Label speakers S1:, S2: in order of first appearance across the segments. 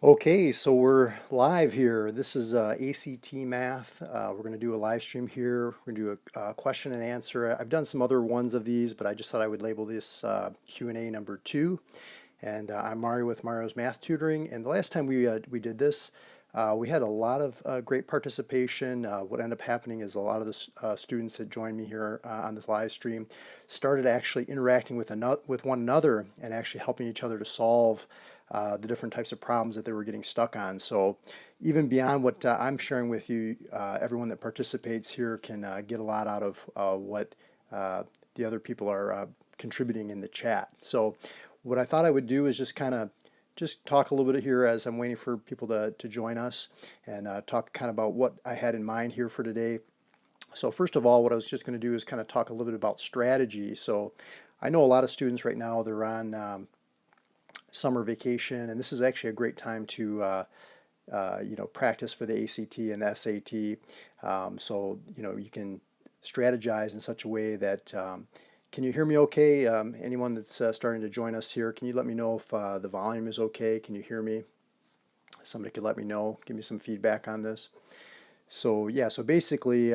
S1: Okay, so we're live here. This is ACT Math. We're going to do a live stream here. We're going to do a question and answer. I've done some other ones of these, but I just thought I would label this Q&A number 2. And I'm Mario with Mario's Math Tutoring. And the last time we did this, we had a lot of great participation. What ended up happening is a lot of the students that joined me here on this live stream started actually interacting with one another and actually helping each other to solve the different types of problems that they were getting stuck on. So even beyond what I'm sharing with you, everyone that participates here can get a lot out of what the other people are contributing in the chat. So what I thought I would do is just talk a little bit here as I'm waiting for people to join us and talk kind of about what I had in mind here for today. So first of all, what I was just going to do is kind of talk a little bit about strategy. So I know a lot of students right now, they're on summer vacation, and this is actually a great time to practice for the ACT and the SAT. So you can strategize in such a way that can you hear me okay? Anyone that's starting to join us here, can you let me know if the volume is okay? Can you hear me? Somebody could let me know, give me some feedback on this. So yeah, so basically,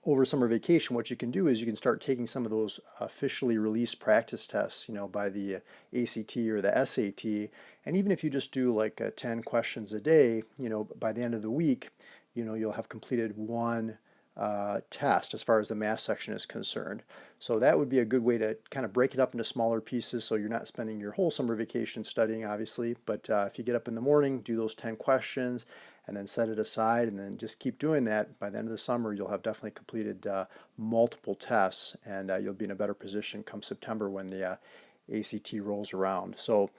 S1: over summer vacation, what you can do is you can start taking some of those officially released practice tests, by the ACT or the SAT. And even if you just do like 10 questions a day, by the end of the week, you'll have completed one test as far as the math section is concerned. So that would be a good way to kind of break it up into smaller pieces so you're not spending your whole summer vacation studying, obviously. But if you get up in the morning, do those 10 questions, and then set it aside, and then just keep doing that. By the end of the summer, you'll have definitely completed multiple tests, and you'll be in a better position come September when the ACT rolls around. So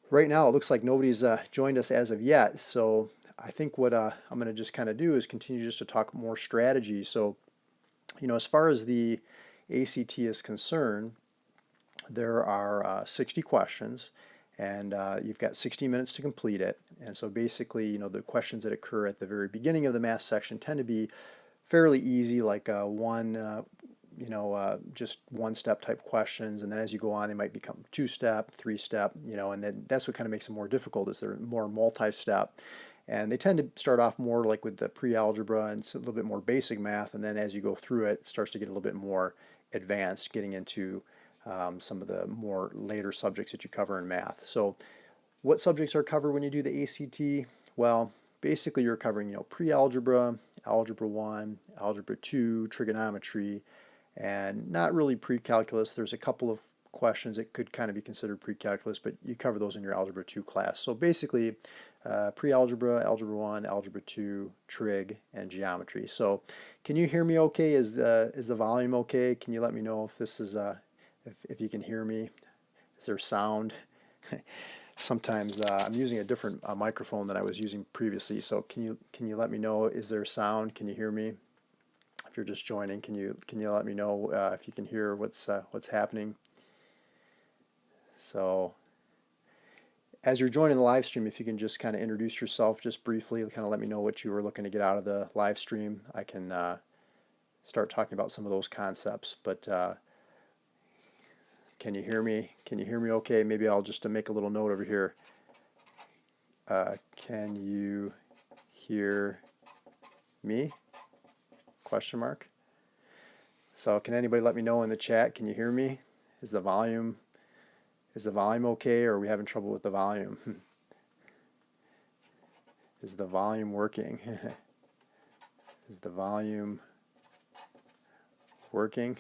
S1: right now, it looks like nobody's joined us as of yet. So I think what I'm going to just kind of do is continue just to talk more strategy. So, as far as the ACT is concerned, there are 60 questions, and you've got 60 minutes to complete it. And so basically, the questions that occur at the very beginning of the math section tend to be fairly easy, like just one-step type questions, and then as you go on, they might become two-step, three-step, and then that's what kind of makes them more difficult, is they're more multi-step. And they tend to start off more like with the pre-algebra and a little bit more basic math, and then as you go through it, it starts to get a little bit more advanced, getting into some of the more later subjects that you cover in math. So what subjects are covered when you do the ACT? Well, basically you're covering, pre-algebra, algebra 1, algebra 2, trigonometry, and not really pre-calculus. There's a couple of questions that could kind of be considered pre-calculus, but you cover those in your algebra 2 class. So basically pre-algebra, algebra 1, algebra 2, trig, and geometry. So can you hear me okay? Is the volume okay? Can you let me know if this is if you can hear me? Is there sound? Sometimes I'm using a different microphone than I was using previously. So can you let me know? Is there sound? Can you hear me? If you're just joining, can you let me know if you can hear what's happening? So as you're joining the live stream, if you can just kind of introduce yourself just briefly, kind of let me know what you were looking to get out of the live stream. I can start talking about some of those concepts. But can you hear me? Can you hear me okay? Maybe I'll just make a little note over here. Can you hear me? Question mark. So can anybody let me know in the chat? Can you hear me? Is the volume okay, or are we having trouble with the volume? Is the volume working? Is the volume working?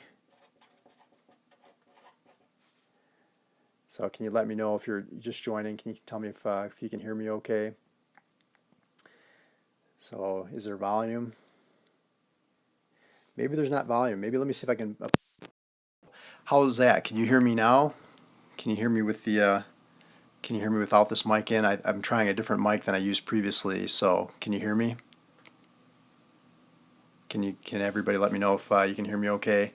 S1: So can you let me know if you're just joining? Can you tell me if you can hear me okay? So is there volume? Maybe there's not volume. Maybe let me see if I can. How's that? Can you hear me now? Can you hear me with the? Can you hear me without this mic in? I'm trying a different mic than I used previously. So can you hear me? Can everybody let me know if you can hear me okay?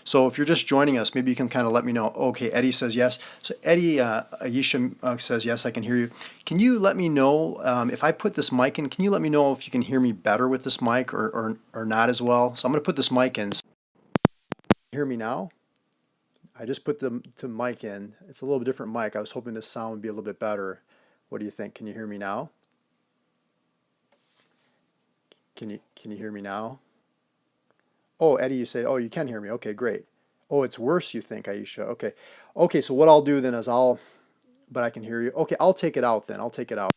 S1: So if you're just joining us, maybe you can kind of let me know. Okay, Eddie says yes. So Eddie Aisha says yes, I can hear you. Can you let me know if I put this mic in? Can you let me know if you can hear me better with this mic or not as well? So I'm going to put this mic in. Hear me now? I just put the mic in. It's a little bit different mic. I was hoping the sound would be a little bit better What do you think? Can you hear me now? Can you hear me now? Oh, Eddie, you say, oh, you can hear me. Okay, great. Oh, it's worse, you think, Aisha. Okay. Okay, so what I'll do then is but I can hear you. Okay, I'll take it out then. I'll take it out.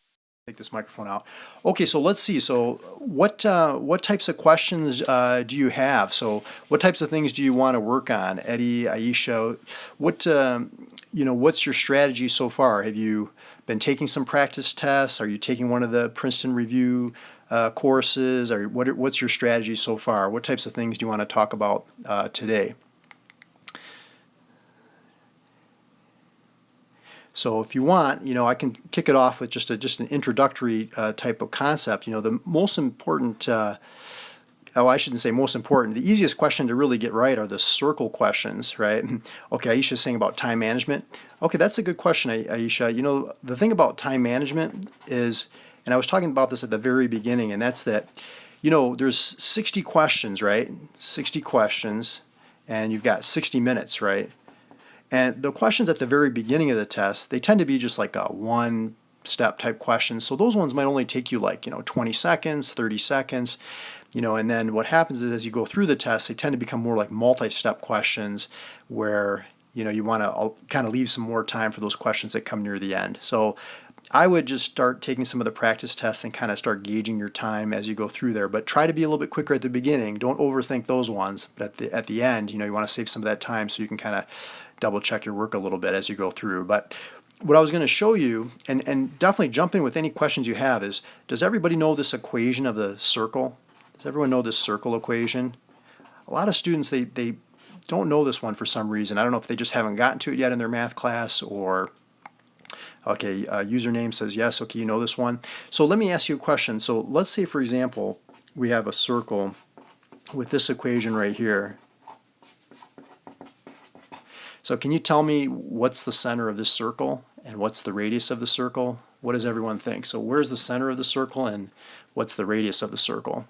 S1: Take this microphone out. Okay, so let's see. So what types of questions do you have? So what types of things do you want to work on, Eddie, Aisha? What's your strategy so far? Have you been taking some practice tests? Are you taking one of the Princeton Review courses? Or what's your strategy so far? What types of things do you want to talk about today? So if you want, I can kick it off with just an introductory type of concept. The most important, I shouldn't say most important, the easiest question to really get right are the circle questions, right? Okay, Aisha's saying about time management. Okay, that's a good question, Aisha. The thing about time management is, and I was talking about this at the very beginning, and that's that, there's 60 questions, right? 60 questions, and you've got 60 minutes, right? And the questions at the very beginning of the test, they tend to be just like a one-step type questions. So those ones might only take you like, 20 seconds, 30 seconds, and then what happens is as you go through the test, they tend to become more like multi-step questions where, you want to kind of leave some more time for those questions that come near the end. So I would just start taking some of the practice tests and kind of start gauging your time as you go through there. But try to be a little bit quicker at the beginning. Don't overthink those ones. But at the end, you want to save some of that time so you can kind of double check your work a little bit as you go through. But what I was going to show you, and definitely jump in with any questions you have, is does everybody know this equation of the circle? Does everyone know this circle equation? A lot of students, they don't know this one for some reason. I don't know if they just haven't gotten to it yet in their math class or... Okay, username says yes. Okay, you know this one. So let me ask you a question. So let's say, for example, we have a circle with this equation right here. So can you tell me what's the center of this circle and what's the radius of the circle? What does everyone think? So where's the center of the circle and what's the radius of the circle?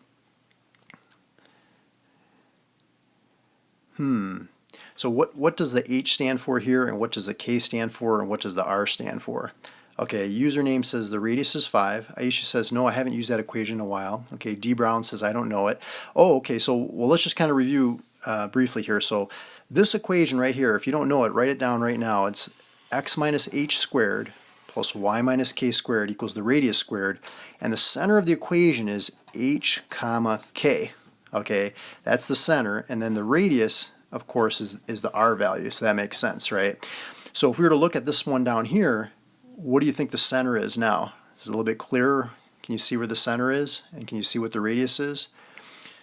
S1: So what does the H stand for here, and what does the K stand for, and what does the R stand for? Okay, username says the radius is 5. Aisha says, no, I haven't used that equation in a while. Okay, D. Brown says, I don't know it. Oh, okay, so well, let's just kind of review briefly here. So this equation right here, if you don't know it, write it down right now. It's x minus h squared plus y minus k squared equals the radius squared. And the center of the equation is h comma k. Okay, that's the center. And then the radius, of course, is the r value. So that makes sense, right? So if we were to look at this one down here, what do you think the center is now? Is it a little bit clearer? Can you see where the center is? And can you see what the radius is?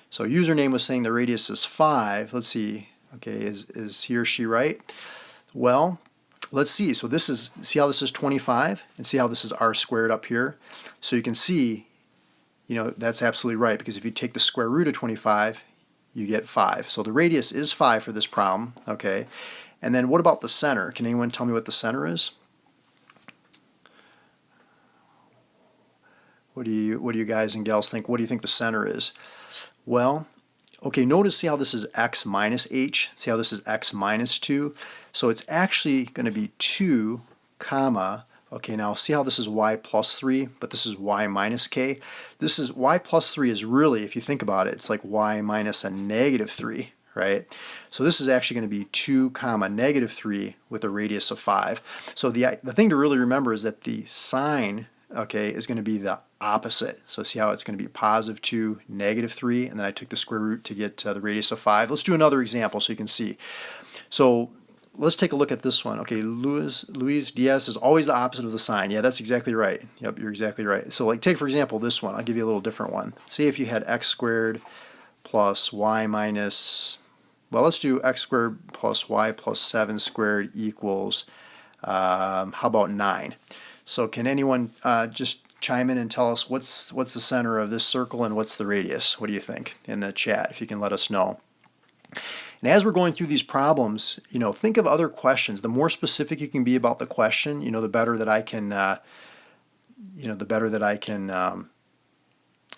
S1: So username was saying the radius is 5. Let's see. Okay, is he or she right? Well, let's see. So see how this is 25? And see how this is r squared up here? So you can see, that's absolutely right, because if you take the square root of 25, you get 5. So the radius is 5 for this problem, okay? And then what about the center? Can anyone tell me what the center is? What do you guys and gals think? What do you think the center is? Well, okay, see how this is x minus h? See how this is x minus 2? So it's actually going to be 2 comma, okay, now see how this is y plus 3, but this is y minus k? This is y plus 3 is really, if you think about it, it's like y minus a negative 3, right? So this is actually going to be 2 comma negative 3 with a radius of 5. So the thing to really remember is that the sign, okay, is going to be the opposite. So see how it's going to be positive 2, negative 3, and then I took the square root to get the radius of 5. Let's do another example so you can see. So let's take a look at this one. Okay, Luis Diaz is always the opposite of the sign. Yeah, that's exactly right. Yep, you're exactly right. So like take, for example, this one. I'll give you a little different one. Say if you had x squared plus y minus, well, let's do x squared plus y plus 7 squared equals, how about 9? So can anyone just chime in and tell us what's the center of this circle and what's the radius? What do you think in the chat, if you can let us know? And as we're going through these problems, think of other questions. The more specific you can be about the question, the better that I can,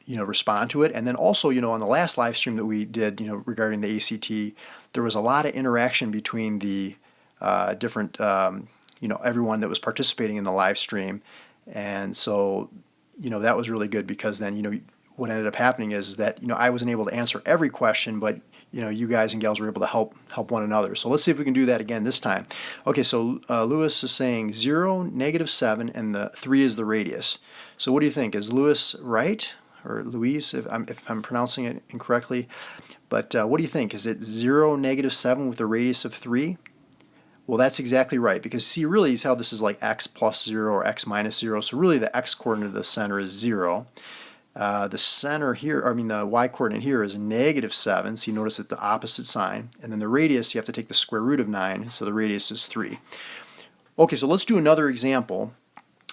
S1: respond to it. And then also, on the last live stream that we did, regarding the ACT, there was a lot of interaction between the different, everyone that was participating in the live stream. And so, that was really good because then, what ended up happening is that, I wasn't able to answer every question, but, you guys and gals were able to help one another. So let's see if we can do that again this time. Okay, so Lewis is saying 0, -7, and the 3 is the radius. So what do you think? Is Lewis right? Or Louise, if I'm pronouncing it incorrectly. But what do you think? Is it 0, -7 with a radius of 3? Well, that's exactly right, because see, really is how this is like x plus 0 or x minus 0. So really the x coordinate of the center is 0. The center here, the y coordinate here is -7. So you notice that the opposite sign. And then the radius, you have to take the square root of 9. So the radius is 3. Okay, so let's do another example.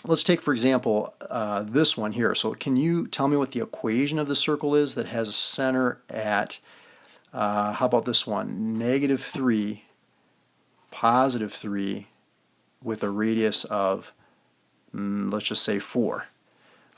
S1: Let's take, for example, this one here. So can you tell me what the equation of the circle is that has a center at, how about this one, -3, +3, with a radius of, let's just say 4.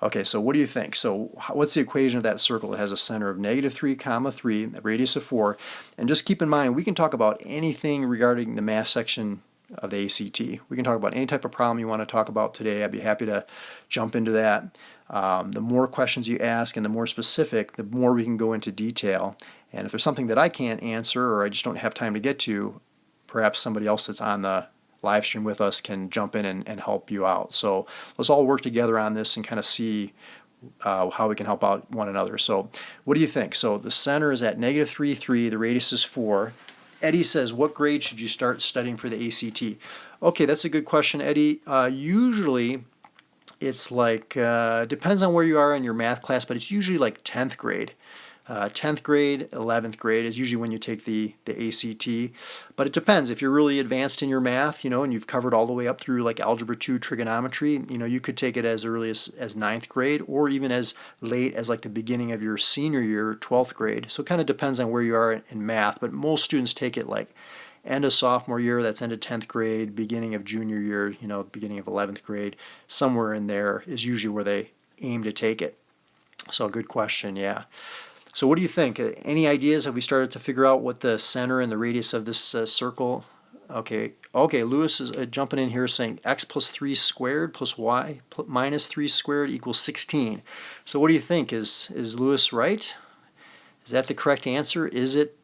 S1: Okay, so what do you think? So what's the equation of that circle that has a center of -3, 3, a radius of 4? And just keep in mind, we can talk about anything regarding the math section of the ACT. We can talk about any type of problem you want to talk about today. I'd be happy to jump into that. The more questions you ask and the more specific, the more we can go into detail. And if there's something that I can't answer or I just don't have time to get to, perhaps somebody else that's on the live stream with us can jump in and help you out. So let's all work together on this and kind of see how we can help out one another. So what do you think? So the center is at -3, 3, the radius is 4. Eddie says, what grade should you start studying for the ACT? Okay, that's a good question, Eddie. Usually it's like, depends on where you are in your math class, but it's usually like 10th grade. 10th grade, 11th grade is usually when you take the ACT. But it depends. If you're really advanced in your math, and you've covered all the way up through like Algebra 2 trigonometry, you could take it as early as 9th grade or even as late as like the beginning of your senior year, 12th grade. So it kind of depends on where you are in math. But most students take it like end of sophomore year, that's end of 10th grade, beginning of junior year, beginning of 11th grade. Somewhere in there is usually where they aim to take it. So good question, yeah. So what do you think? Any ideas? Have we started to figure out what the center and the radius of this circle? Okay, Lewis is jumping in here saying x plus 3 squared plus y minus 3 squared equals 16. So what do you think? Is Lewis right? Is that the correct answer? Is it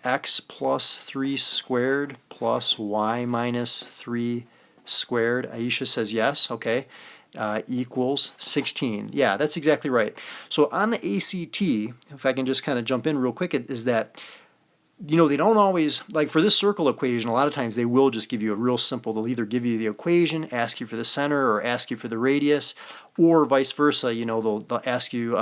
S1: x plus 3 squared plus y minus 3 squared? Aisha says yes. Okay. Equals 16. Yeah, that's exactly right. So on the ACT, if I can just kind of jump in real quick, is that, they don't always, like for this circle equation, a lot of times they will just give you a real simple, they'll either give you the equation, ask you for the center, or ask you for the radius, or vice versa, they'll ask you,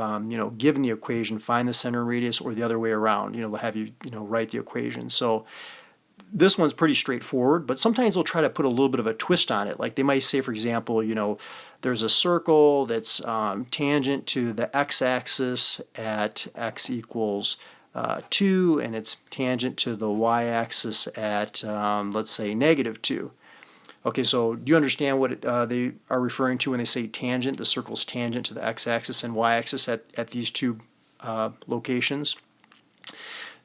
S1: given the equation, find the center and radius, or the other way around, they'll have you, write the equation. So this one's pretty straightforward, but sometimes they'll try to put a little bit of a twist on it. Like they might say, for example, there's a circle that's tangent to the x-axis at x equals 2, and it's tangent to the y-axis at, let's say, -2. Okay, so do you understand what they are referring to when they say tangent? The circle's tangent to the x-axis and y-axis at these two locations.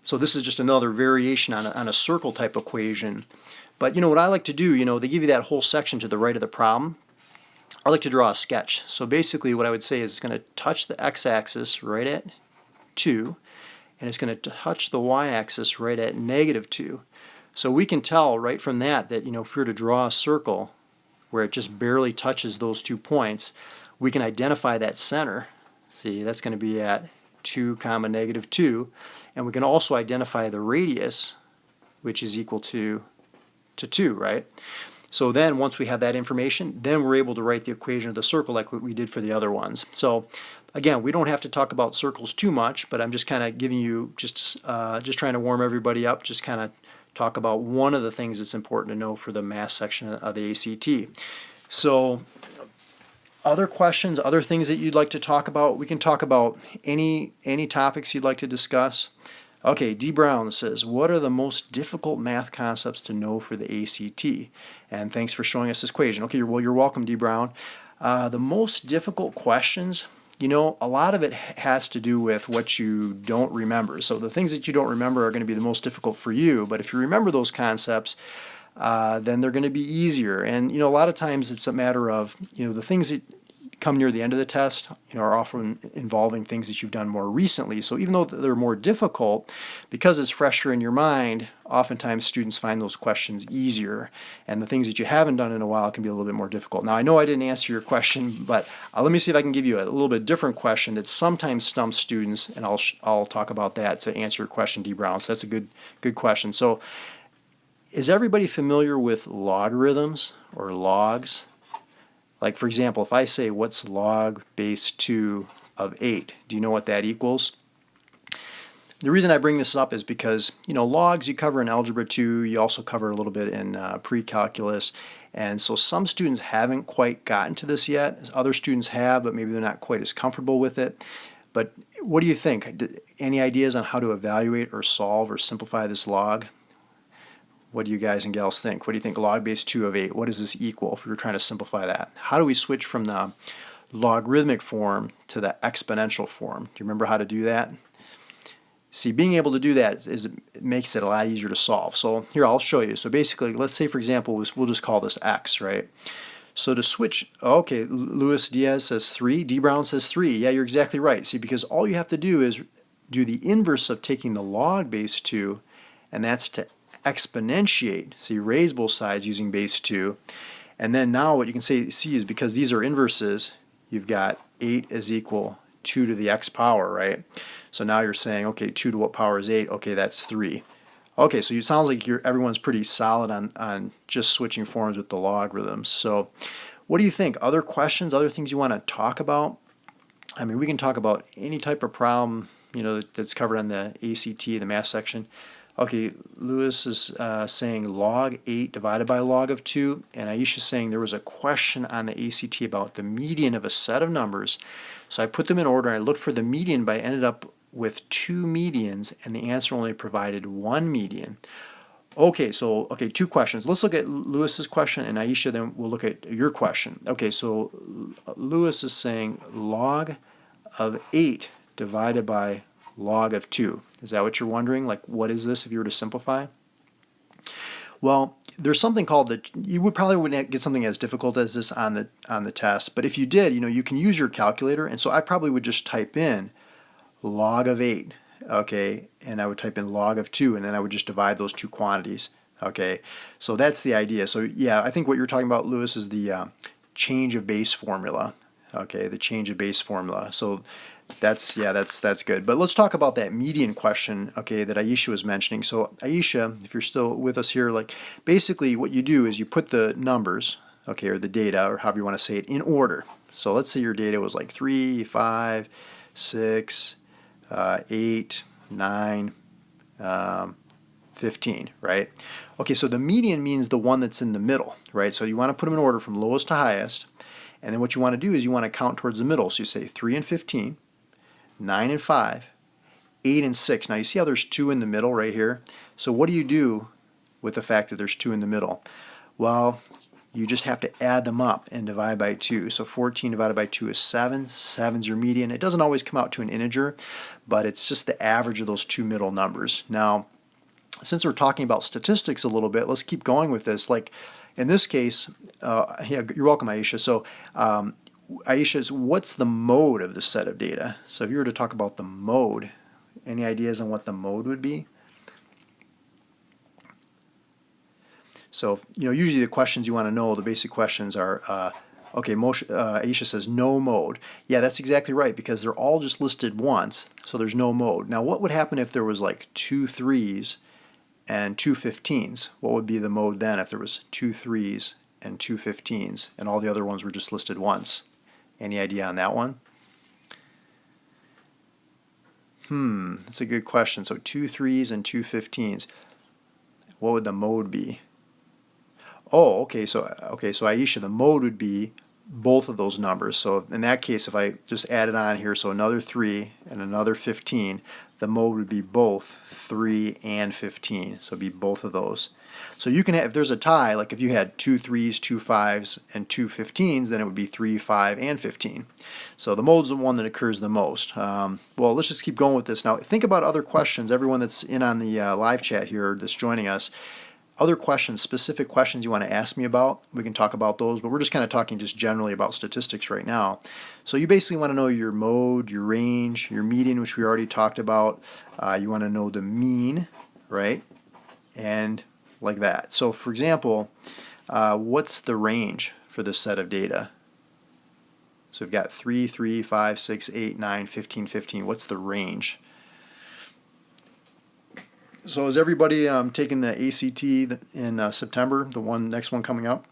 S1: So this is just another variation on a circle type equation. But what I like to do, they give you that whole section to the right of the problem. I like to draw a sketch. So basically what I would say is it's going to touch the x-axis right at 2, and it's going to touch the y-axis right at -2. So we can tell right from that if we were to draw a circle where it just barely touches those 2 points, we can identify that center. See, that's going to be at 2, -2. And we can also identify the radius, which is equal to 2, right? So then once we have that information, then we're able to write the equation of the circle like what we did for the other ones. So again, we don't have to talk about circles too much, but I'm just kind of giving you, just trying to warm everybody up, just kind of talk about one of the things that's important to know for the math section of the ACT. So other questions, other things that you'd like to talk about? We can talk about any topics you'd like to discuss. Okay, D. Brown says, what are the most difficult math concepts to know for the ACT? And thanks for showing us this equation. Okay, well, you're welcome, D. Brown. The most difficult questions, a lot of it has to do with what you don't remember. So the things that you don't remember are going to be the most difficult for you. But if you remember those concepts, then they're going to be easier. And a lot of times it's a matter of the things that come near the end of the test are often involving things that you've done more recently. So even though they're more difficult, because it's fresher in your mind, oftentimes students find those questions easier, and the things that you haven't done in a while can be a little bit more difficult. Now I know I didn't answer your question, but let me see if I can give you a little bit different question that sometimes stumps students, and I'll talk about that to answer your question, D. Brown. So that's a good question. So is everybody familiar with logarithms or logs? Like, for example, if I say, what's log base 2 of 8? Do you know what that equals? The reason I bring this up is because, logs you cover in Algebra 2, you also cover a little bit in pre-calculus, and so some students haven't quite gotten to this yet. Other students have, but maybe they're not quite as comfortable with it. But what do you think? Any ideas on how to evaluate or solve or simplify this log? What do you guys and gals think? What do you think log base 2 of 8? What does this equal if we were trying to simplify that? How do we switch from the logarithmic form to the exponential form? Do you remember how to do that? See, being able to do that it makes it a lot easier to solve. So here, I'll show you. So basically, let's say, for example, we'll just call this x, right? So to switch, okay, Luis Diaz says 3, D. Brown says 3. Yeah, you're exactly right. See, because all you have to do is do the inverse of taking the log base 2, and that's to exponentiate. So you raise both sides using base 2. And then now what you can see is because these are inverses, you've got 8 is equal 2 to the x power, right? So now you're saying, okay, 2 to what power is 8? Okay, that's 3. Okay, so it sounds like everyone's pretty solid on just switching forms with the logarithms. So what do you think? Other questions, other things you want to talk about? I mean, we can talk about any type of problem, that's covered on the ACT, the math section. Okay, Lewis is saying log 8 divided by log of 2, and Aisha's saying there was a question on the ACT about the median of a set of numbers. So I put them in order, and I looked for the median, but I ended up with 2 medians, and the answer only provided 1 median. Okay, so, two questions. Let's look at Lewis's question, and Aisha, then we'll look at your question. Okay, so Lewis is saying log of 8 divided by log of 2. Is that what you're wondering? Like, what is this if you were to simplify? Well, there's something called you wouldn't get something as difficult as this on the test, but if you did, you can use your calculator, and so I probably would just type in log of 8, okay, and I would type in log of 2, and then I would just divide those two quantities, okay. So that's the idea. So yeah, I think what you're talking about, Lewis, is the change of base formula, okay, the change of base formula. So that's good. But let's talk about that median question, okay, that Aisha was mentioning. So Aisha, if you're still with us here, like basically what you do is you put the numbers, okay, or the data, or however you want to say it, in order. So let's say your data was like 3, 5, 6, 8, 9, 15, right? Okay, so the median means the one that's in the middle, right? So you want to put them in order from lowest to highest, and then what you want to do is you want to count towards the middle. So you say 3 and 15, 9 and 5, 8 and 6. Now you see how there's 2 in the middle right here? So what do you do with the fact that there's 2 in the middle? Well, you just have to add them up and divide by 2. So 14 divided by 2 is 7. 7's your median. It doesn't always come out to an integer, but it's just the average of those two middle numbers. Now, since we're talking about statistics a little bit, let's keep going with this. Like in this case, yeah, you're welcome, Aisha. So Aisha is, what's the mode of the set of data? So if you were to talk about the mode, any ideas on what the mode would be? So, usually the questions you want to know, the basic questions are, okay, Aisha says no mode. Yeah, that's exactly right, because they're all just listed once, so there's no mode. Now, what would happen if there was like 2 3s and 2 15s? What would be the mode then if there was 2 3s and 2 15s and all the other ones were just listed once? Any idea on that one? That's a good question. So 2 3s and 2 15s. What would the mode be? Oh, okay, so Aisha, the mode would be both of those numbers. So in that case, if I just add it on here, so another 3 and another 15, the mode would be both 3 and 15. So it'd be both of those. So you can have, if there's a tie, like if you had 2 3s, 2 5s, and 2 15s, then it would be 3, 5, and 15. So the mode's the one that occurs the most. Well, let's just keep going with this. Now, think about other questions. Everyone that's in on the live chat here that's joining us, other questions, specific questions you want to ask me about, we can talk about those, but we're just kind of talking just generally about statistics right now. So you basically want to know your mode, your range, your median, which we already talked about. You want to know the mean, right? And like that. So for example, what's the range for this set of data? So we've got 3, 3, 5, 6, 8, 9, 15, 15. What's the range? So is everybody taking the ACT in September, the next one coming up?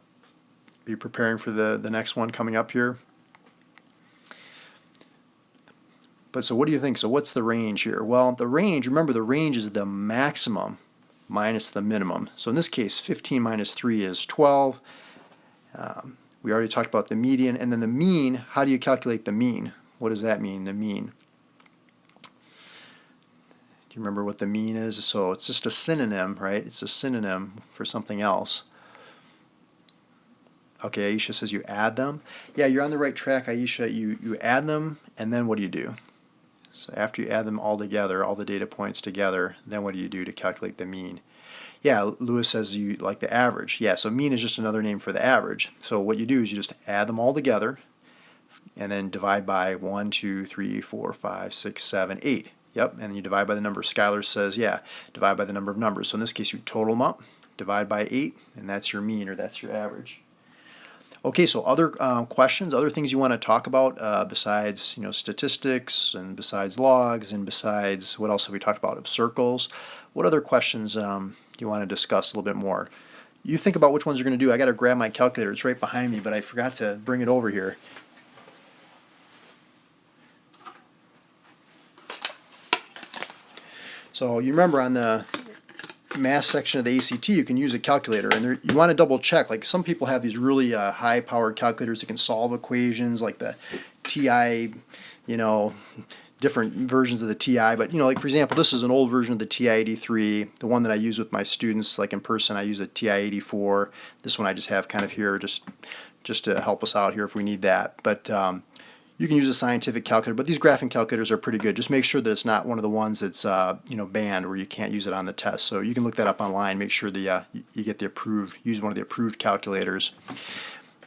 S1: Are you preparing for the next one coming up here? But so what do you think? So what's the range here? Well, the range, remember the range is the maximum minus the minimum. So in this case, 15 minus 3 is 12. We already talked about the median. And then the mean, how do you calculate the mean? What does that mean, the mean? Do you remember what the mean is? So it's just a synonym, right? It's a synonym for something else. Okay, Aisha says you add them. Yeah, you're on the right track, Aisha. You add them, and then what do you do? So after you add them all together, all the data points together, then what do you do to calculate the mean? Yeah, Lewis says you like the average. Yeah, so mean is just another name for the average. So what you do is you just add them all together and then divide by 1, 2, 3, 4, 5, 6, 7, 8. Yep, and you divide by the number. Skylar says, yeah, divide by the number of numbers. So in this case, you total them up, divide by 8, and that's your mean, or that's your average. Okay, so other questions, other things you want to talk about besides statistics and besides logs and besides what else have we talked about? Circles. What other questions you want to discuss a little bit more? You think about which ones you're going to do. I got to grab my calculator. It's right behind me, but I forgot to bring it over here. So you remember on the math section of the ACT, you can use a calculator, and you want to double check. Like some people have these really high-powered calculators that can solve equations, like the TI, different versions of the TI. But like for example, this is an old version of the TI-83. The one that I use with my students, like in person, I use a TI-84. This one I just have kind of here, just to help us out here if we need that. But you can use a scientific calculator, but these graphing calculators are pretty good. Just make sure that it's not one of the ones that's banned where you can't use it on the test. So you can look that up online. Make sure that you get the approved, use one of the approved calculators.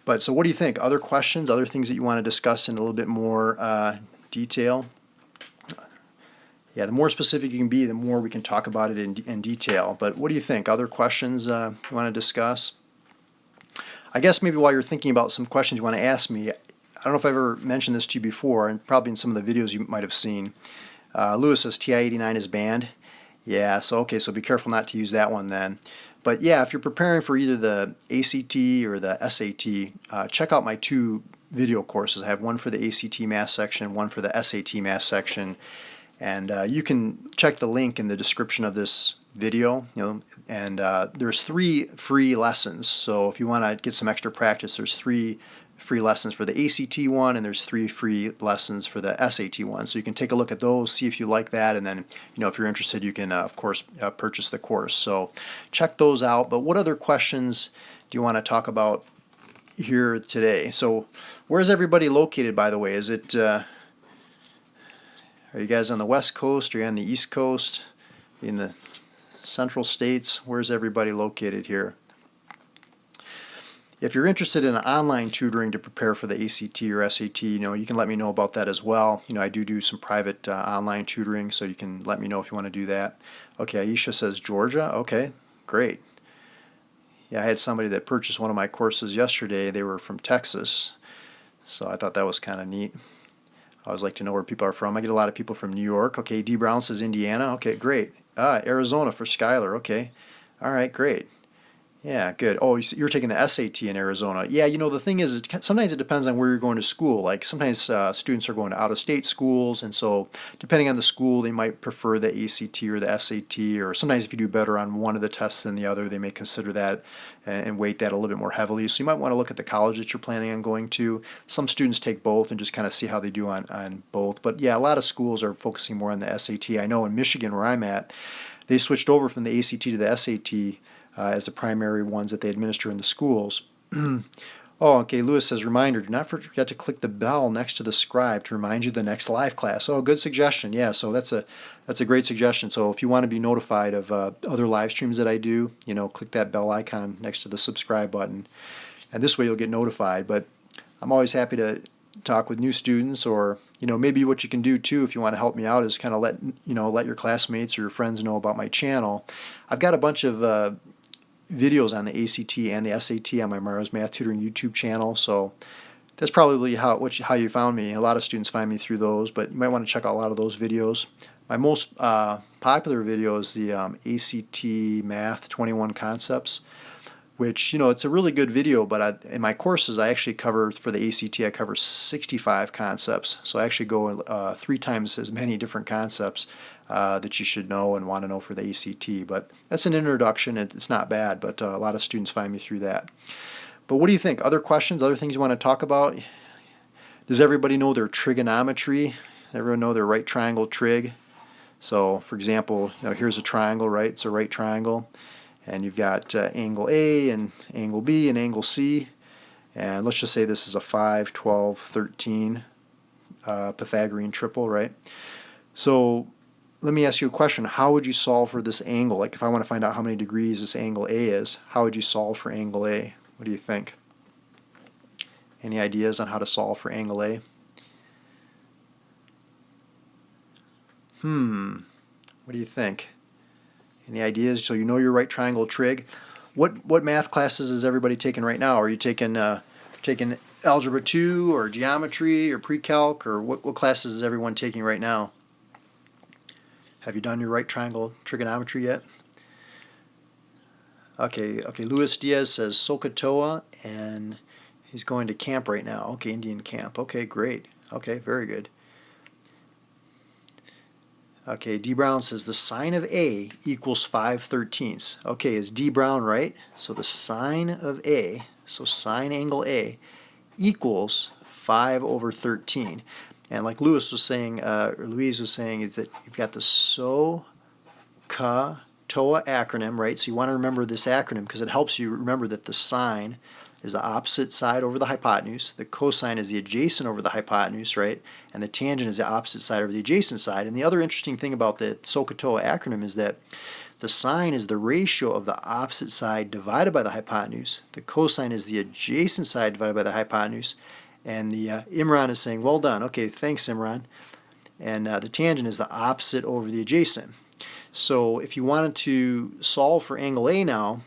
S1: But so what do you think? Other questions? Other things that you want to discuss in a little bit more detail? Yeah, the more specific you can be, the more we can talk about it in detail. But what do you think? Other questions you want to discuss? I guess maybe while you're thinking about some questions you want to ask me, I don't know if I've ever mentioned this to you before, and probably in some of the videos you might have seen. Lewis says TI-89 is banned. Yeah, so okay, so be careful not to use that one then. But yeah, if you're preparing for either the ACT or the SAT, check out my 2 video courses. I have one for the ACT Math section, one for the SAT Math section, and you can check the link in the description of this video. And there's 3 free lessons. So if you want to get some extra practice, there's 3 free lessons for the ACT one, and there's 3 free lessons for the SAT one. So you can take a look at those, see if you like that, and then if you're interested, you can of course purchase the course. So check those out. But what other questions do you want to talk about here today? So where's everybody located, by the way? Is it are you guys on the West Coast? Are you on the East Coast? In the Central States? Where's everybody located here? If you're interested in online tutoring to prepare for the ACT or SAT, you can let me know about that as well. I do some private online tutoring, so you can let me know if you want to do that. Okay, Aisha says Georgia. Okay, great. Yeah, I had somebody that purchased one of my courses yesterday. They were from Texas, so I thought that was kind of neat. I always like to know where people are from. I get a lot of people from New York. Okay, D. Brown says Indiana. Okay, great. Arizona for Skylar. Okay, all right, great. Yeah, good. Oh, you're taking the SAT in Arizona. Yeah, the thing is, sometimes it depends on where you're going to school. Like sometimes students are going to out-of-state schools, and so depending on the school, they might prefer the ACT or the SAT, or sometimes if you do better on one of the tests than the other, they may consider that and weight that a little bit more heavily. So you might want to look at the college that you're planning on going to. Some students take both and just kind of see how they do on both. But yeah, a lot of schools are focusing more on the SAT. I know in Michigan, where I'm at, they switched over from the ACT to the SAT as the primary ones that they administer in the schools. Oh, okay. Lewis says, reminder, do not forget to click the bell next to the scribe to remind you the next live class. Oh, good suggestion. Yeah, so that's a great suggestion. So if you want to be notified of other live streams that I do, click that bell icon next to the subscribe button, and this way you'll get notified. But I'm always happy to talk with new students, or maybe what you can do too if you want to help me out is kind of let your classmates or your friends know about my channel. I've got a bunch of videos on the ACT and the SAT on my Mara's Math Tutoring YouTube channel, so that's probably how you found me. A lot of students find me through those, but you might want to check out a lot of those videos. My most popular video is the ACT Math 21 Concepts, which, it's a really good video, but in my courses I actually cover, for the ACT, I cover 65 concepts. So I actually go 3 times as many different concepts that you should know and want to know for the ACT. But that's an introduction. It's not bad, but a lot of students find me through that. But what do you think? Other questions, other things you want to talk about? Does everybody know their trigonometry? Everyone know their right triangle trig? So, for example, here's a triangle, right? It's a right triangle. And you've got angle A and angle B and angle C. And let's just say this is a 5, 12, 13 Pythagorean triple, right? So let me ask you a question. How would you solve for this angle? Like if I want to find out how many degrees this angle A is, how would you solve for angle A? What do you think? Any ideas on how to solve for angle A? What do you think? Any ideas? So you know your right triangle trig. What math classes is everybody taking right now? Are you taking Algebra 2 or Geometry or Pre-Calc, or what classes is everyone taking right now? Have you done your right triangle trigonometry yet? Okay, Luis Diaz says Sokotoa, and he's going to camp right now. Okay, Indian camp. Okay, great. Okay, very good. Okay, D. Brown says the sine of A equals 5/13. Okay, is D. Brown right? So the sine of A, so sine angle A, equals 5/13. And like Louise was saying, is that you've got the SOHCAHTOA acronym, right? So you want to remember this acronym because it helps you remember that the sine is the opposite side over the hypotenuse, the cosine is the adjacent over the hypotenuse, right? And the tangent is the opposite side over the adjacent side. And the other interesting thing about the SOHCAHTOA acronym is that the sine is the ratio of the opposite side divided by the hypotenuse. The cosine is the adjacent side divided by the hypotenuse. And the Imran is saying, well done. Okay, thanks, Imran. And the tangent is the opposite over the adjacent. So if you wanted to solve for angle A now,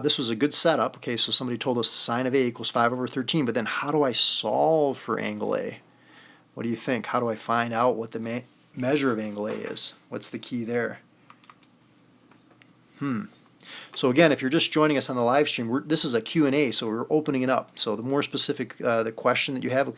S1: this was a good setup. Okay, so somebody told us sine of A equals 5/13, but then how do I solve for angle A? What do you think? How do I find out what the measure of angle A is? What's the key there? So again, if you're just joining us on the live stream, this is a Q&A, so we're opening it up. So the more specific the question that you have,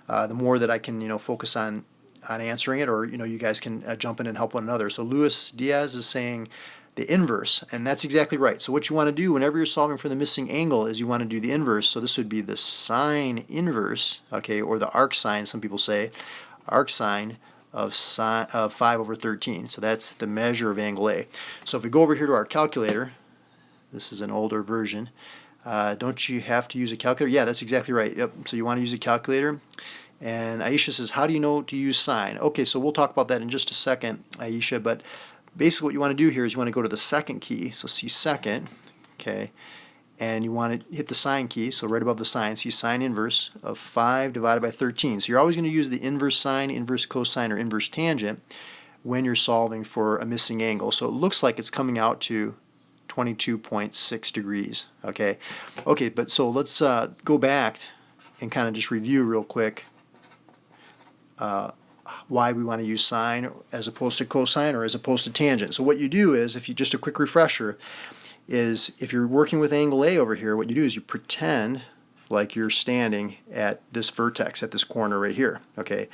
S1: the more that I can focus on answering it, or you guys can jump in and help one another. So Luis Diaz is saying the inverse, and that's exactly right. So what you want to do whenever you're solving for the missing angle is you want to do the inverse. So this would be the sine inverse, okay, or the arc sine, some people say, arc sine of 5/13. So that's the measure of angle A. So if we go over here to our calculator, this is an older version. Don't you have to use a calculator? Yeah, that's exactly right. Yep. So you want to use a calculator. And Aisha says, how do you know to use sine? Okay, so we'll talk about that in just a second, Aisha, but basically what you want to do here is you want to go to the second key, so see second, okay, and you want to hit the sine key, so right above the sine, see sine inverse of 5 divided by 13. So you're always going to use the inverse sine, inverse cosine, or inverse tangent when you're solving for a missing angle. So it looks like it's coming out to 22.6 degrees, okay? Okay, but so let's go back and kind of just review real quick why we want to use sine as opposed to cosine or as opposed to tangent. So what you do is, just a quick refresher, is if you're working with angle A over here, what you do is you pretend like you're standing at this vertex, at this corner right here, okay?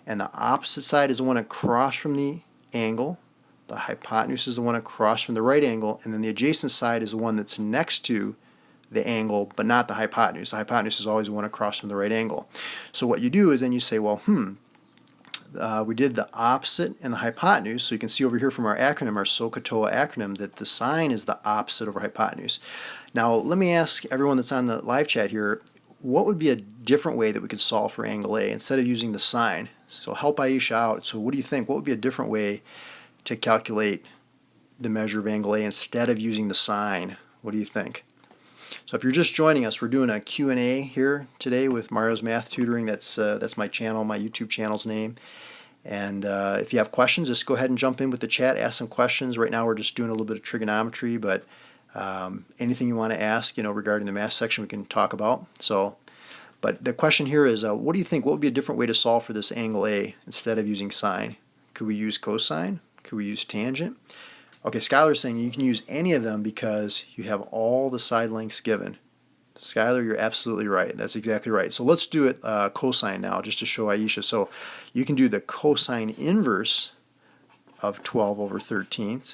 S1: And the opposite side is the one across from the angle, the hypotenuse is the one across from the right angle, and then the adjacent side is the one that's next to the angle, but not the hypotenuse. The hypotenuse is always the one across from the right angle. So what you do is then you say, well, we did the opposite and the hypotenuse. So you can see over here from our acronym, our SOHCAHTOA acronym, that the sine is the opposite over hypotenuse. Now let me ask everyone that's on the live chat here, what would be a different way that we could solve for angle A instead of using the sine? So help Aisha out. So what do you think? What would be a different way to calculate the measure of angle A instead of using the sine? What do you think? So if you're just joining us, we're doing a Q&A here today with Mario's Math Tutoring. That's my channel, my YouTube channel's name. And if you have questions, just go ahead and jump in with the chat, ask some questions. Right now we're just doing a little bit of trigonometry, but anything you want to ask, regarding the math section, we can talk about. So, but the question here is, what do you think? What would be a different way to solve for this angle A instead of using sine? Could we use cosine? Could we use tangent? Okay, Skylar's saying you can use any of them because you have all the side lengths given. Skylar, you're absolutely right. That's exactly right. So let's do it cosine now, just to show Aisha. So you can do the cosine inverse of 12 over 13,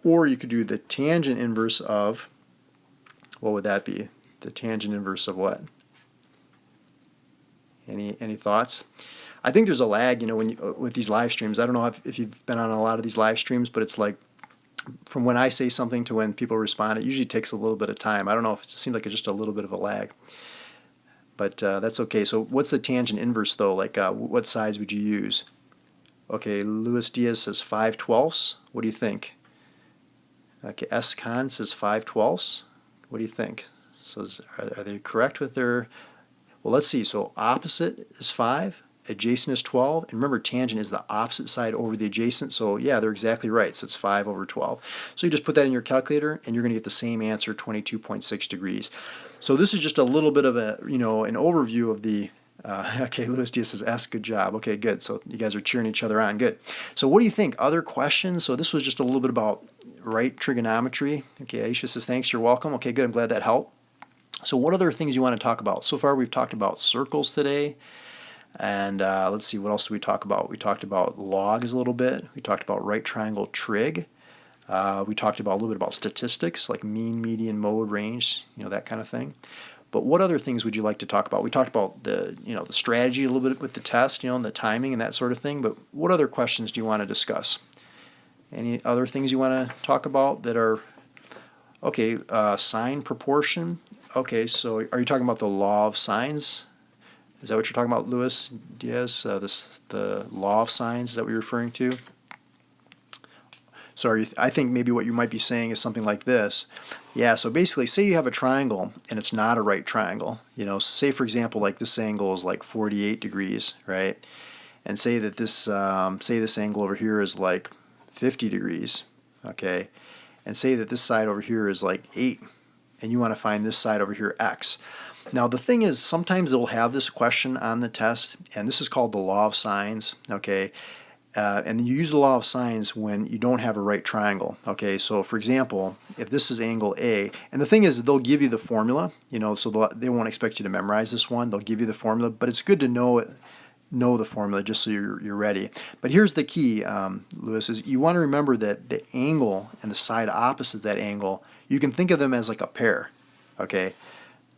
S1: or you could do the tangent inverse of, what would that be? The tangent inverse of what? Any thoughts? I think there's a lag, with these live streams. I don't know if you've been on a lot of these live streams, but it's like from when I say something to when people respond, it usually takes a little bit of time. I don't know if it seems like it's just a little bit of a lag, but that's okay. So what's the tangent inverse though? Like what sides would you use? Okay, Luis Diaz says 5/12. What do you think? Okay, S. Khan says 5/12. What do you think? So are they correct with their? Well, let's see. So opposite is 5. Adjacent is 12, and remember tangent is the opposite side over the adjacent, so yeah, they're exactly right. So it's 5 over 12. So you just put that in your calculator and you're going to get the same answer, 22.6 degrees. So this is just a little bit of a, an overview of the okay, Luis Diaz says S, good job. Okay, good. So you guys are cheering each other on. Good. So what do you think? Other questions? So this was just a little bit about right trigonometry. Okay, Aisha says thanks, you're welcome. Okay, good. I'm glad that helped. So what other things you want to talk about? So far we've talked about circles today. And let's see, what else did we talk about? We talked about logs a little bit. We talked about right triangle trig. We talked about a little bit about statistics, like mean, median, mode, range, that kind of thing. But what other things would you like to talk about? We talked about the strategy a little bit with the test, and the timing and that sort of thing. But what other questions do you want to discuss? Any other things you want to talk about that are okay? Sine proportion. Okay, so are you talking about the law of sines? Is that what you're talking about, Luis Diaz? The law of sines, is that what you're referring to? Sorry, I think maybe what you might be saying is something like this. Yeah, so basically, say you have a triangle and it's not a right triangle. Say for example, like this angle is like 48 degrees, right? And say that this angle over here is like 50 degrees, okay? And say that this side over here is like 8, and you want to find this side over here, x. Now the thing is, sometimes they'll have this question on the test, and this is called the law of sines, okay? And you use the law of sines when you don't have a right triangle, okay? So for example, if this is angle A, and the thing is they'll give you the formula, so they won't expect you to memorize this one. They'll give you the formula, but it's good to know the formula just so you're ready. But here's the key, Lewis, is you want to remember that the angle and the side opposite that angle, you can think of them as like a pair, okay?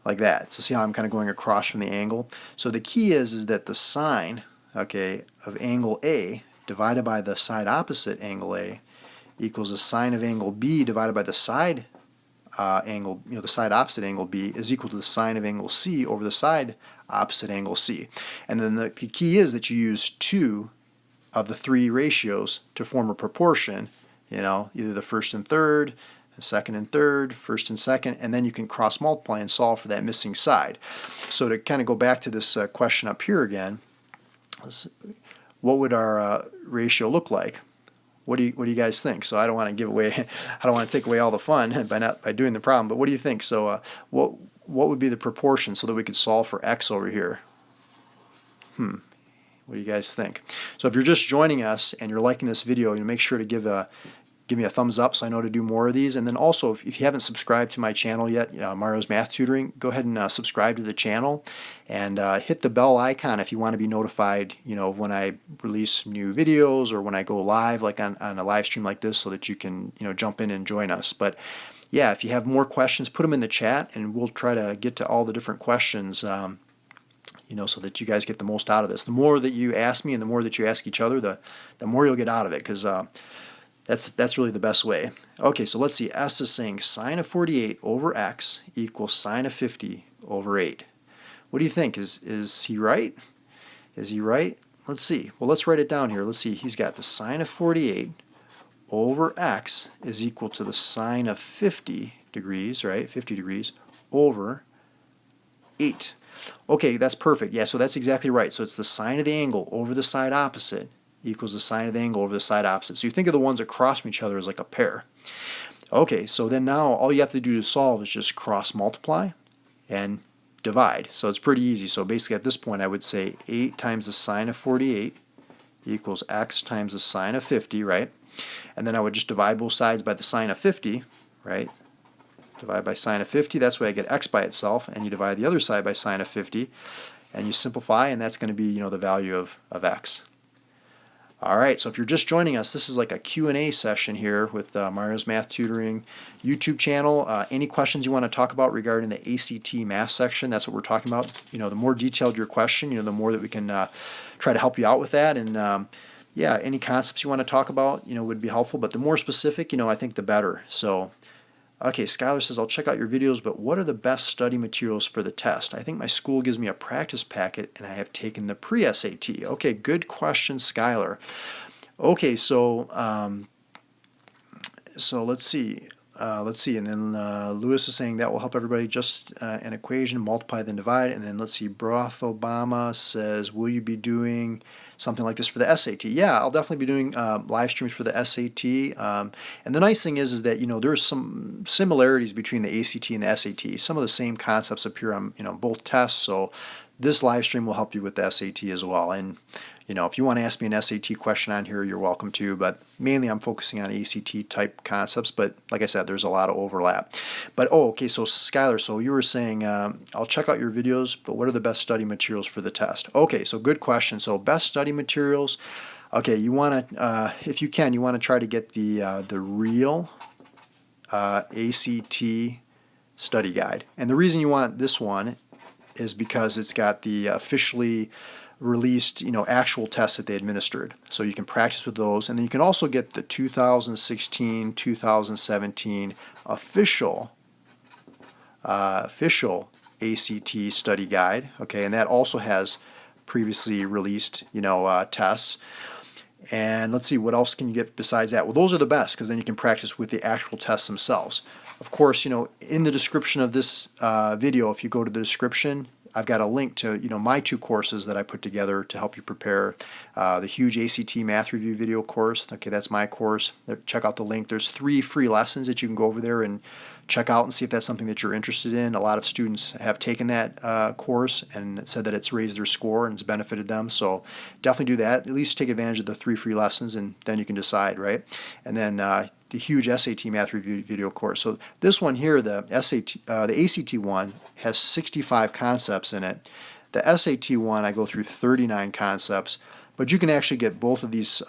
S1: Like that. So see how I'm kind of going across from the angle? So the key is that the sine, okay, of angle A divided by the side opposite angle A equals the sine of angle B divided by the side angle, the side opposite angle B is equal to the sine of angle C over the side opposite angle C. And then the key is that you use 2 of the 3 ratios to form a proportion, either the first and third, second and third, first and second, and then you can cross multiply and solve for that missing side. So to kind of go back to this question up here again, what would our ratio look like? What do you guys think? So I don't want to give away, I don't want to take away all the fun by doing the problem. But what do you think? So what would be the proportion so that we could solve for x over here? What do you guys think? So if you're just joining us and you're liking this video, make sure to give me a thumbs up so I know to do more of these. And then also, if you haven't subscribed to my channel yet, Mario's Math Tutoring, go ahead and subscribe to the channel and hit the bell icon if you want to be notified, of when I release new videos or when I go live, like on a live stream like this, so that you can, jump in and join us. But yeah, if you have more questions, put them in the chat and we'll try to get to all the different questions so that you guys get the most out of this. The more that you ask me and the more that you ask each other, the more you'll get out of it, because that's really the best way. Okay, so let's see. S is saying sine of 48 over x equals sine of 50 over 8. What do you think? Is he right? Is he right? Let's see. Well, let's write it down here. Let's see. He's got the sine of 48 over x is equal to the sine of 50 degrees, right? 50 degrees over 8. Okay, that's perfect. Yeah, so that's exactly right. So it's the sine of the angle over the side opposite equals the sine of the angle over the side opposite. So you think of the ones that cross from each other as like a pair. Okay, so then now all you have to do to solve is just cross multiply and divide. So it's pretty easy. So basically at this point I would say 8 times the sine of 48 equals x times the sine of 50, right? And then I would just divide both sides by the sine of 50, right? Divide by sine of 50, that's why I get x by itself, and you divide the other side by sine of 50, and you simplify, and that's going to be, the value of x. All right, so if you're just joining us, this is like a Q&A session here with Mario's Math Tutoring YouTube channel. Any questions you want to talk about regarding the ACT math section, that's what we're talking about. The more detailed your question, the more that we can try to help you out with that. And yeah, any concepts you want to talk about, would be helpful. But the more specific, I think the better. So, okay, Skylar says, I'll check out your videos, but what are the best study materials for the test? I think my school gives me a practice packet, and I have taken the pre-SAT. Okay, good question, Skylar. Okay, so let's see. And then Lewis is saying that will help everybody. Just an equation, multiply then divide. And then let's see, Broth Obama says, will you be doing something like this for the SAT? Yeah, I'll definitely be doing live streams for the SAT. And the nice thing is that there's some similarities between the ACT and the SAT. Some of the same concepts appear on both tests. So this live stream will help you with the SAT as well. And if you want to ask me an SAT question on here, you're welcome to, but mainly I'm focusing on ACT type concepts, but like I said, there's a lot of overlap. But okay, so Skylar, so you were saying, I'll check out your videos, but what are the best study materials for the test? Okay, so good question. So best study materials, okay, you want to, if you can, you want to try to get the real ACT study guide. And the reason you want this one is because it's got the officially released, actual tests that they administered. So you can practice with those. And then you can also get the 2016, 2017 official ACT study guide. Okay, and that also has previously released, tests. And let's see, what else can you get besides that? Well, those are the best, because then you can practice with the actual tests themselves. Of course, in the description of this video, if you go to the description, I've got a link to my 2 courses that I put together to help you prepare. The huge ACT math review video course. Okay, that's my course. Check out the link. There's 3 free lessons that you can go over there and check out and see if that's something that you're interested in. A lot of students have taken that course and said that it's raised their score and it's benefited them. So definitely do that. At least take advantage of the 3 free lessons, and then you can decide, right? And then the huge SAT math review video course. So this one here, the ACT one, has 65 concepts in it. The SAT one, I go through 39 concepts, but you can actually get both of these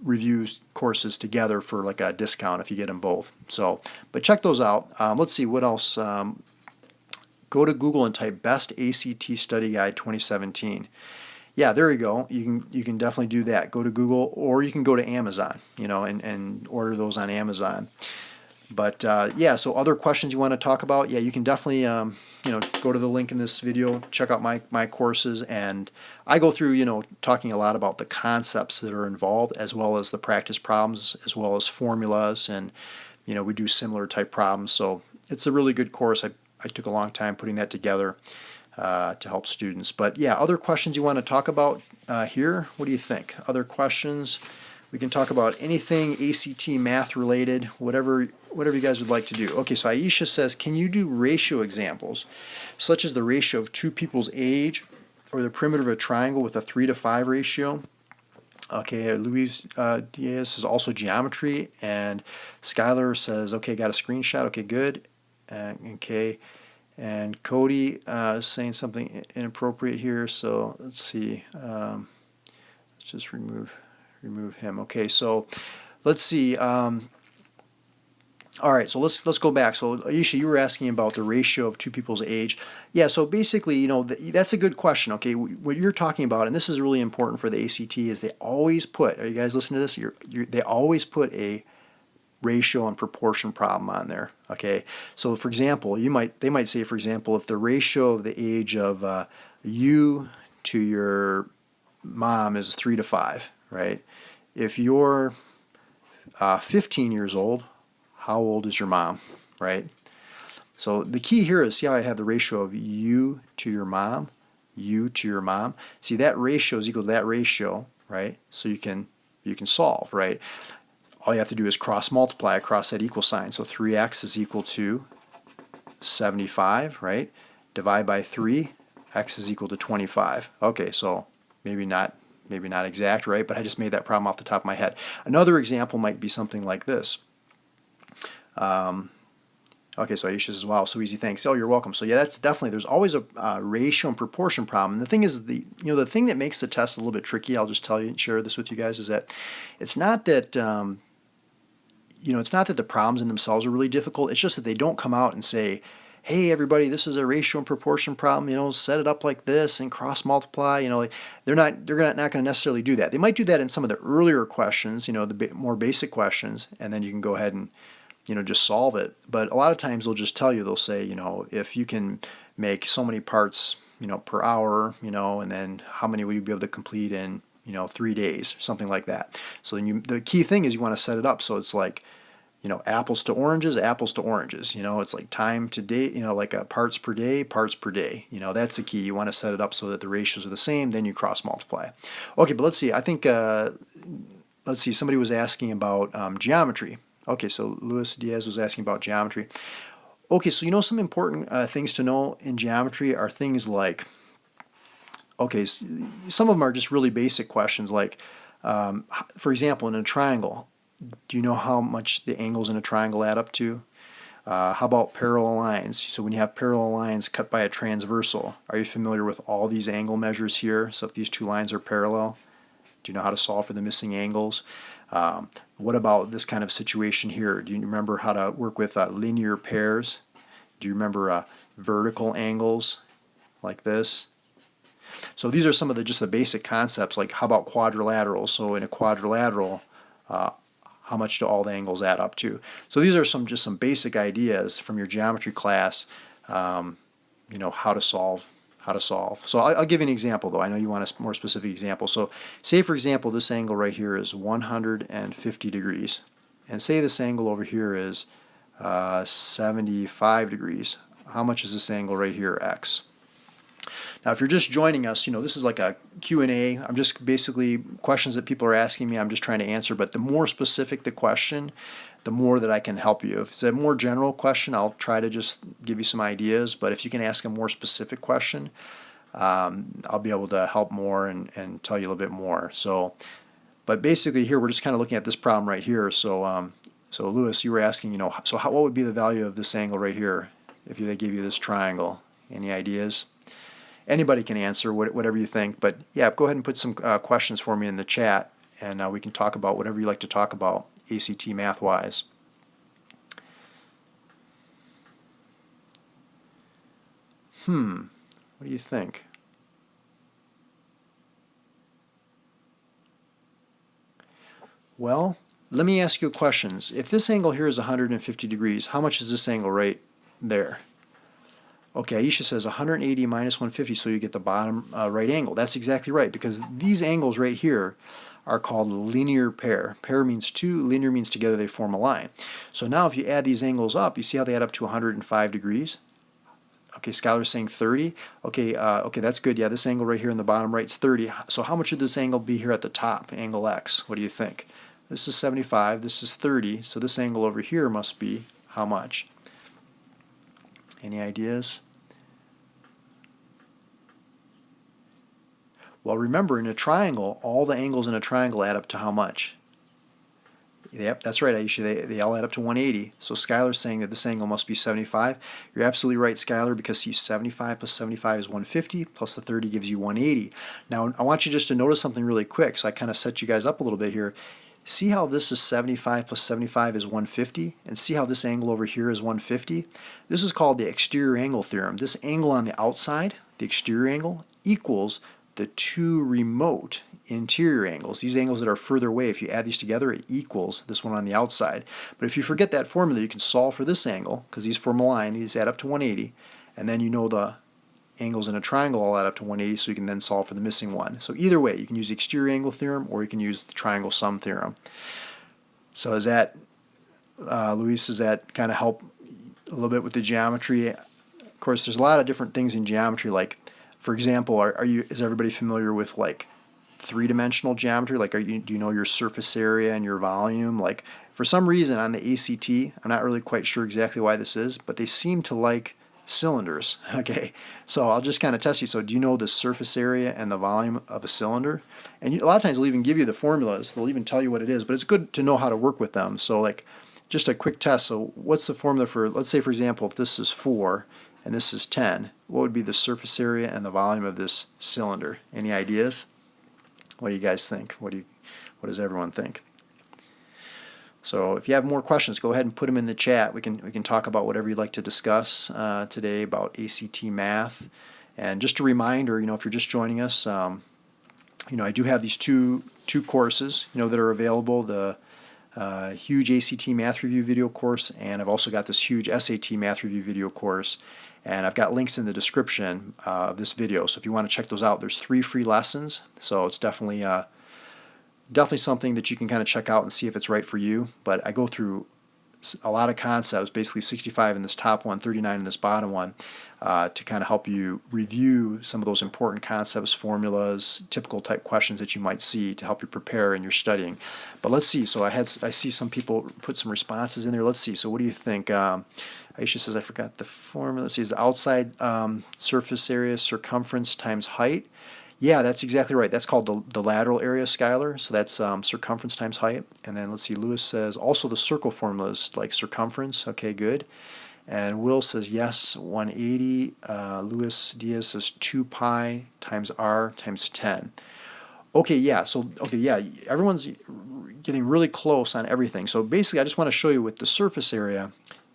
S1: review courses together for like a discount if you get them both. So, but check those out. Let's see what else. Go to Google and type Best ACT Study Guide 2017. Yeah, there you go. You can definitely do that. Go to Google, or you can go to Amazon, and order those on Amazon. But yeah, so other questions you want to talk about, yeah, you can definitely go to the link in this video, check out my courses, and I go through talking a lot about the concepts that are involved, as well as the practice problems, as well as formulas, and we do similar type problems. So it's a really good course. I took a long time putting that together to help students. But yeah, other questions you want to talk about here? What do you think? Other questions? We can talk about anything ACT math related, whatever you guys would like to do. Okay, so Aisha says, can you do ratio examples, such as the ratio of 2 people's age, or the perimeter of a triangle with a 3:5 ratio? Okay, Luis Diaz says also geometry, and Skylar says, okay, got a screenshot. Okay, good. Okay, and Cody is saying something inappropriate here, so let's see. Let's just remove him. Okay, so let's see. All right, so let's go back. So Aisha, you were asking about the ratio of two people's age. Yeah, so basically, you know, that's a good question. Okay, what you're talking about, and this is really important for the ACT, is they always put. Are you guys listening to this? They always put a ratio and proportion problem on there. Okay, so for example, they might say, for example, if the ratio of the age of you to your mom is 3 to 5, right? If you're 15 years old, how old is your mom, right? So the key here is, see how I have the ratio of you to your mom, you to your mom. See, that ratio is equal to that ratio, right? So you can solve, right? All you have to do is cross multiply across that equal sign. So 3x is equal to 75, right? Divide by 3, x is equal to 25. Okay, so maybe not exact, right? But I just made that problem off the top of my head. Another example might be something like this. Okay, so Aisha says, wow, so easy, thanks. Oh, you're welcome. So yeah, that's definitely, there's always a ratio and proportion problem. And the thing is, the thing that makes the test a little bit tricky, I'll just tell you and share this with you guys, is that it's not that, it's not that the problems in themselves are really difficult. It's just that they don't come out and say, hey, everybody, this is a ratio and proportion problem, set it up like this and cross multiply. They're not going to necessarily do that. They might do that in some of the earlier questions, the more basic questions, and then you can go ahead and just solve it. But a lot of times they'll say, if you can make so many parts, per hour, and then how many will you be able to complete in, 3 days, something like that. So then the key thing is you want to set it up so it's like, apples to oranges, apples to oranges. It's like time to day, like parts per day, parts per day. That's the key. You want to set it up so that the ratios are the same, then you cross multiply. Okay, but let's see. I think, let's see, somebody was asking about geometry. Okay, so Luis Diaz was asking about geometry. Okay, so some important things to know in geometry are things like, okay, some of them are just really basic questions like, for example, in a triangle, do you know how much the angles in a triangle add up to? How about parallel lines? So when you have parallel lines cut by a transversal, are you familiar with all these angle measures here? So if these two lines are parallel, do you know how to solve for the missing angles? What about this kind of situation here? Do you remember how to work with linear pairs? Do you remember vertical angles like this? So these are some of just the basic concepts, like how about quadrilaterals? So in a quadrilateral, how much do all the angles add up to? So these are just some basic ideas from your geometry class, how to solve. So I'll give you an example, though. I know you want a more specific example. So say, for example, this angle right here is 150 degrees. And say this angle over here is 75 degrees. How much is this angle right here, x? Now, if you're just joining us, this is like a Q&A. I'm just basically questions that people are asking me. I'm just trying to answer. But the more specific the question, the more that I can help you. If it's a more general question, I'll try to just give you some ideas. But if you can ask a more specific question, I'll be able to help more and tell you a little bit more. So, but basically here we're just kind of looking at this problem right here. So, so Lewis, you were asking, so what would be the value of this angle right here if they gave you this triangle? Any ideas? Anybody can answer whatever you think. But yeah, go ahead and put some questions for me in the chat, and we can talk about whatever you like to talk about ACT math-wise. What do you think? Well, let me ask you questions. If this angle here is 150 degrees, how much is this angle right there? Okay, Aisha says 180 minus 150, so you get the bottom right angle. That's exactly right, because these angles right here are called linear pair. Pair means two, linear means together they form a line. So now if you add these angles up, you see how they add up to 105 degrees? Okay, Skylar's saying 30. Okay, okay, that's good. Yeah, this angle right here in the bottom right is 30. So how much should this angle be here at the top, angle x? What do you think? This is 75, this is 30, so this angle over here must be how much? Any ideas? Well, remember, in a triangle, all the angles in a triangle add up to how much? Yep, that's right, Aisha. They all add up to 180. So Skylar's saying that this angle must be 75. You're absolutely right, Skylar, because see, 75 plus 75 is 150, plus the 30 gives you 180. Now, I want you just to notice something really quick, so I kind of set you guys up a little bit here. See how this is 75 plus 75 is 150, and see how this angle over here is 150? This is called the exterior angle theorem. This angle on the outside, the exterior angle, equals the two remote interior angles. These angles that are further away, if you add these together, it equals this one on the outside. But if you forget that formula, you can solve for this angle, because these form a line, these add up to 180, and then you know the angles in a triangle all add up to 180, so you can then solve for the missing one. So either way, you can use the exterior angle theorem, or you can use the triangle sum theorem. So is that, Luis, does that kind of help a little bit with the geometry? Of course, there's a lot of different things in geometry, like, for example, is everybody familiar with like three-dimensional geometry? Like, do you know your surface area and your volume? Like, for some reason on the ACT, I'm not really quite sure exactly why this is, but they seem to like cylinders. Okay, so I'll just kind of test you. So do you know the surface area and the volume of a cylinder? And a lot of times they'll even give you the formulas. They'll even tell you what it is, but it's good to know how to work with them. So like, just a quick test. So what's the formula for, let's say for example, if this is 4 and this is 10, what would be the surface area and the volume of this cylinder? Any ideas? What do you guys think? What does everyone think? So if you have more questions, go ahead and put them in the chat. We can talk about whatever you'd like to discuss today about ACT math. And just a reminder, if you're just joining us, I do have these two courses, that are available. The huge ACT math review video course, and I've also got this huge SAT math review video course. And I've got links in the description of this video. So if you want to check those out, there's 3 free lessons. So it's definitely something that you can kind of check out and see if it's right for you. But I go through a lot of concepts, basically 65 in this top one, 39 in this bottom one, to kind of help you review some of those important concepts, formulas, typical type questions that you might see to help you prepare in your studying. But let's see. So I see some people put some responses in there. Let's see. So what do you think? Aisha says, I forgot the formula. Let's see, is the outside surface area circumference times height? Yeah, that's exactly right. That's called the lateral area, Skylar. So that's circumference times height. And then let's see, Lewis says also the circle formula is like circumference. Okay, good. And Will says yes, 180. Luis Diaz says 2 pi times r times 10. Okay, yeah. So everyone's getting really close on everything. So basically, I just want to show you with the surface area.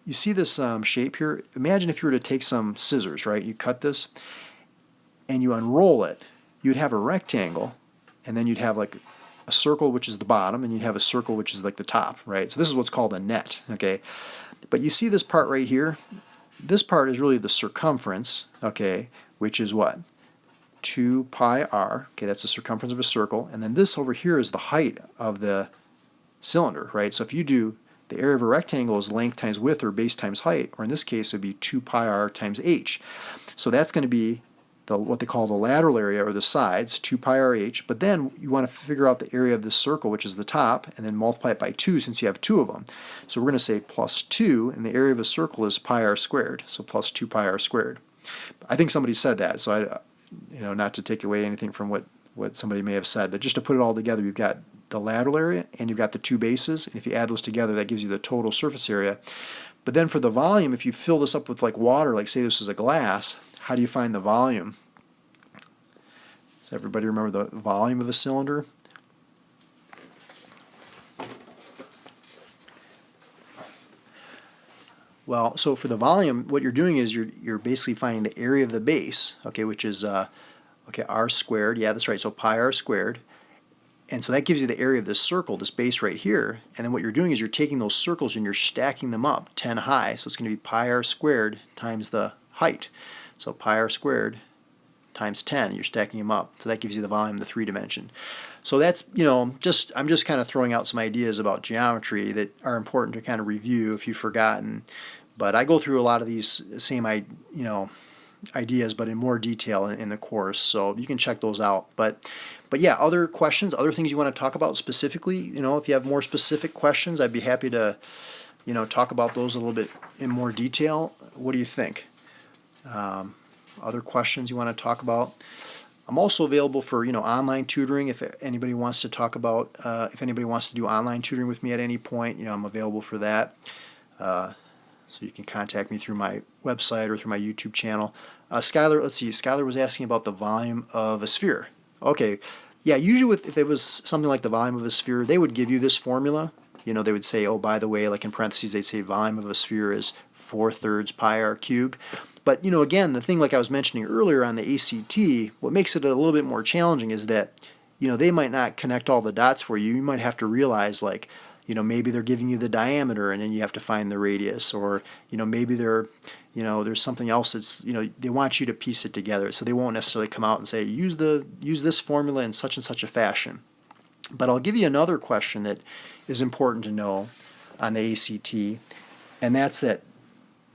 S1: You see this shape here? Imagine if you were to take some scissors, right? You cut this and you unroll it. You'd have a rectangle, and then you'd have like a circle, which is the bottom, and you'd have a circle, which is like the top, right? So this is what's called a net, okay? But you see this part right here? This part is really the circumference, okay, which is what? 2 pi r, okay, that's the circumference of a circle, and then this over here is the height of the cylinder, right? So if you do the area of a rectangle is length times width, or base times height, or in this case it would be 2 pi r times h. So that's going to be what they call the lateral area, or the sides, 2 pi r h, but then you want to figure out the area of this circle, which is the top, and then multiply it by 2 since you have 2 of them. So we're going to say plus 2, and the area of a circle is pi r squared, so plus 2 pi r squared. I think somebody said that, so not to take away anything from what somebody may have said, but just to put it all together, you've got the lateral area and you've got the 2 bases, and if you add those together, that gives you the total surface area. But then for the volume, if you fill this up with like water, like say this is a glass, how do you find the volume? Does everybody remember the volume of a cylinder? Well, so for the volume, what you're doing is you're basically finding the area of the base, okay, which is r squared. Yeah, that's right. So pi r squared. And so that gives you the area of this circle, this base right here. And then what you're doing is you're taking those circles and you're stacking them up 10 high. So it's going to be pi r squared times the height. So pi r squared times 10. You're stacking them up. So that gives you the volume, the 3-dimension. So that's, I'm just kind of throwing out some ideas about geometry that are important to kind of review if you've forgotten. But I go through a lot of these same, ideas, but in more detail in the course. So you can check those out. But yeah, other questions, other things you want to talk about specifically, if you have more specific questions, I'd be happy to, talk about those a little bit in more detail. What do you think? Other questions you want to talk about? I'm also available for, online tutoring if anybody wants to talk about, if anybody wants to do online tutoring with me at any point, I'm available for that. So you can contact me through my website or through my YouTube channel. Skylar, let's see, Skylar was asking about the volume of a sphere. Okay, Yeah, usually if it was something like the volume of a sphere, they would give you this formula. You know, they would say, oh, by the way, like in parentheses, they'd say volume of a sphere is 4/3 pi r cubed. But, you know, again, the thing like I was mentioning earlier on the ACT, what makes it a little bit more challenging is that, you know, they might not connect all the dots for you. You might have to realize, like, you know, maybe they're giving you the diameter and then you have to find the radius, or, you know, maybe they're, you know, there's something else that's, you know, they want you to piece it together. So they won't necessarily come out and say, use this formula in such and such a fashion. But I'll give you another question that is important to know on the ACT, and that's that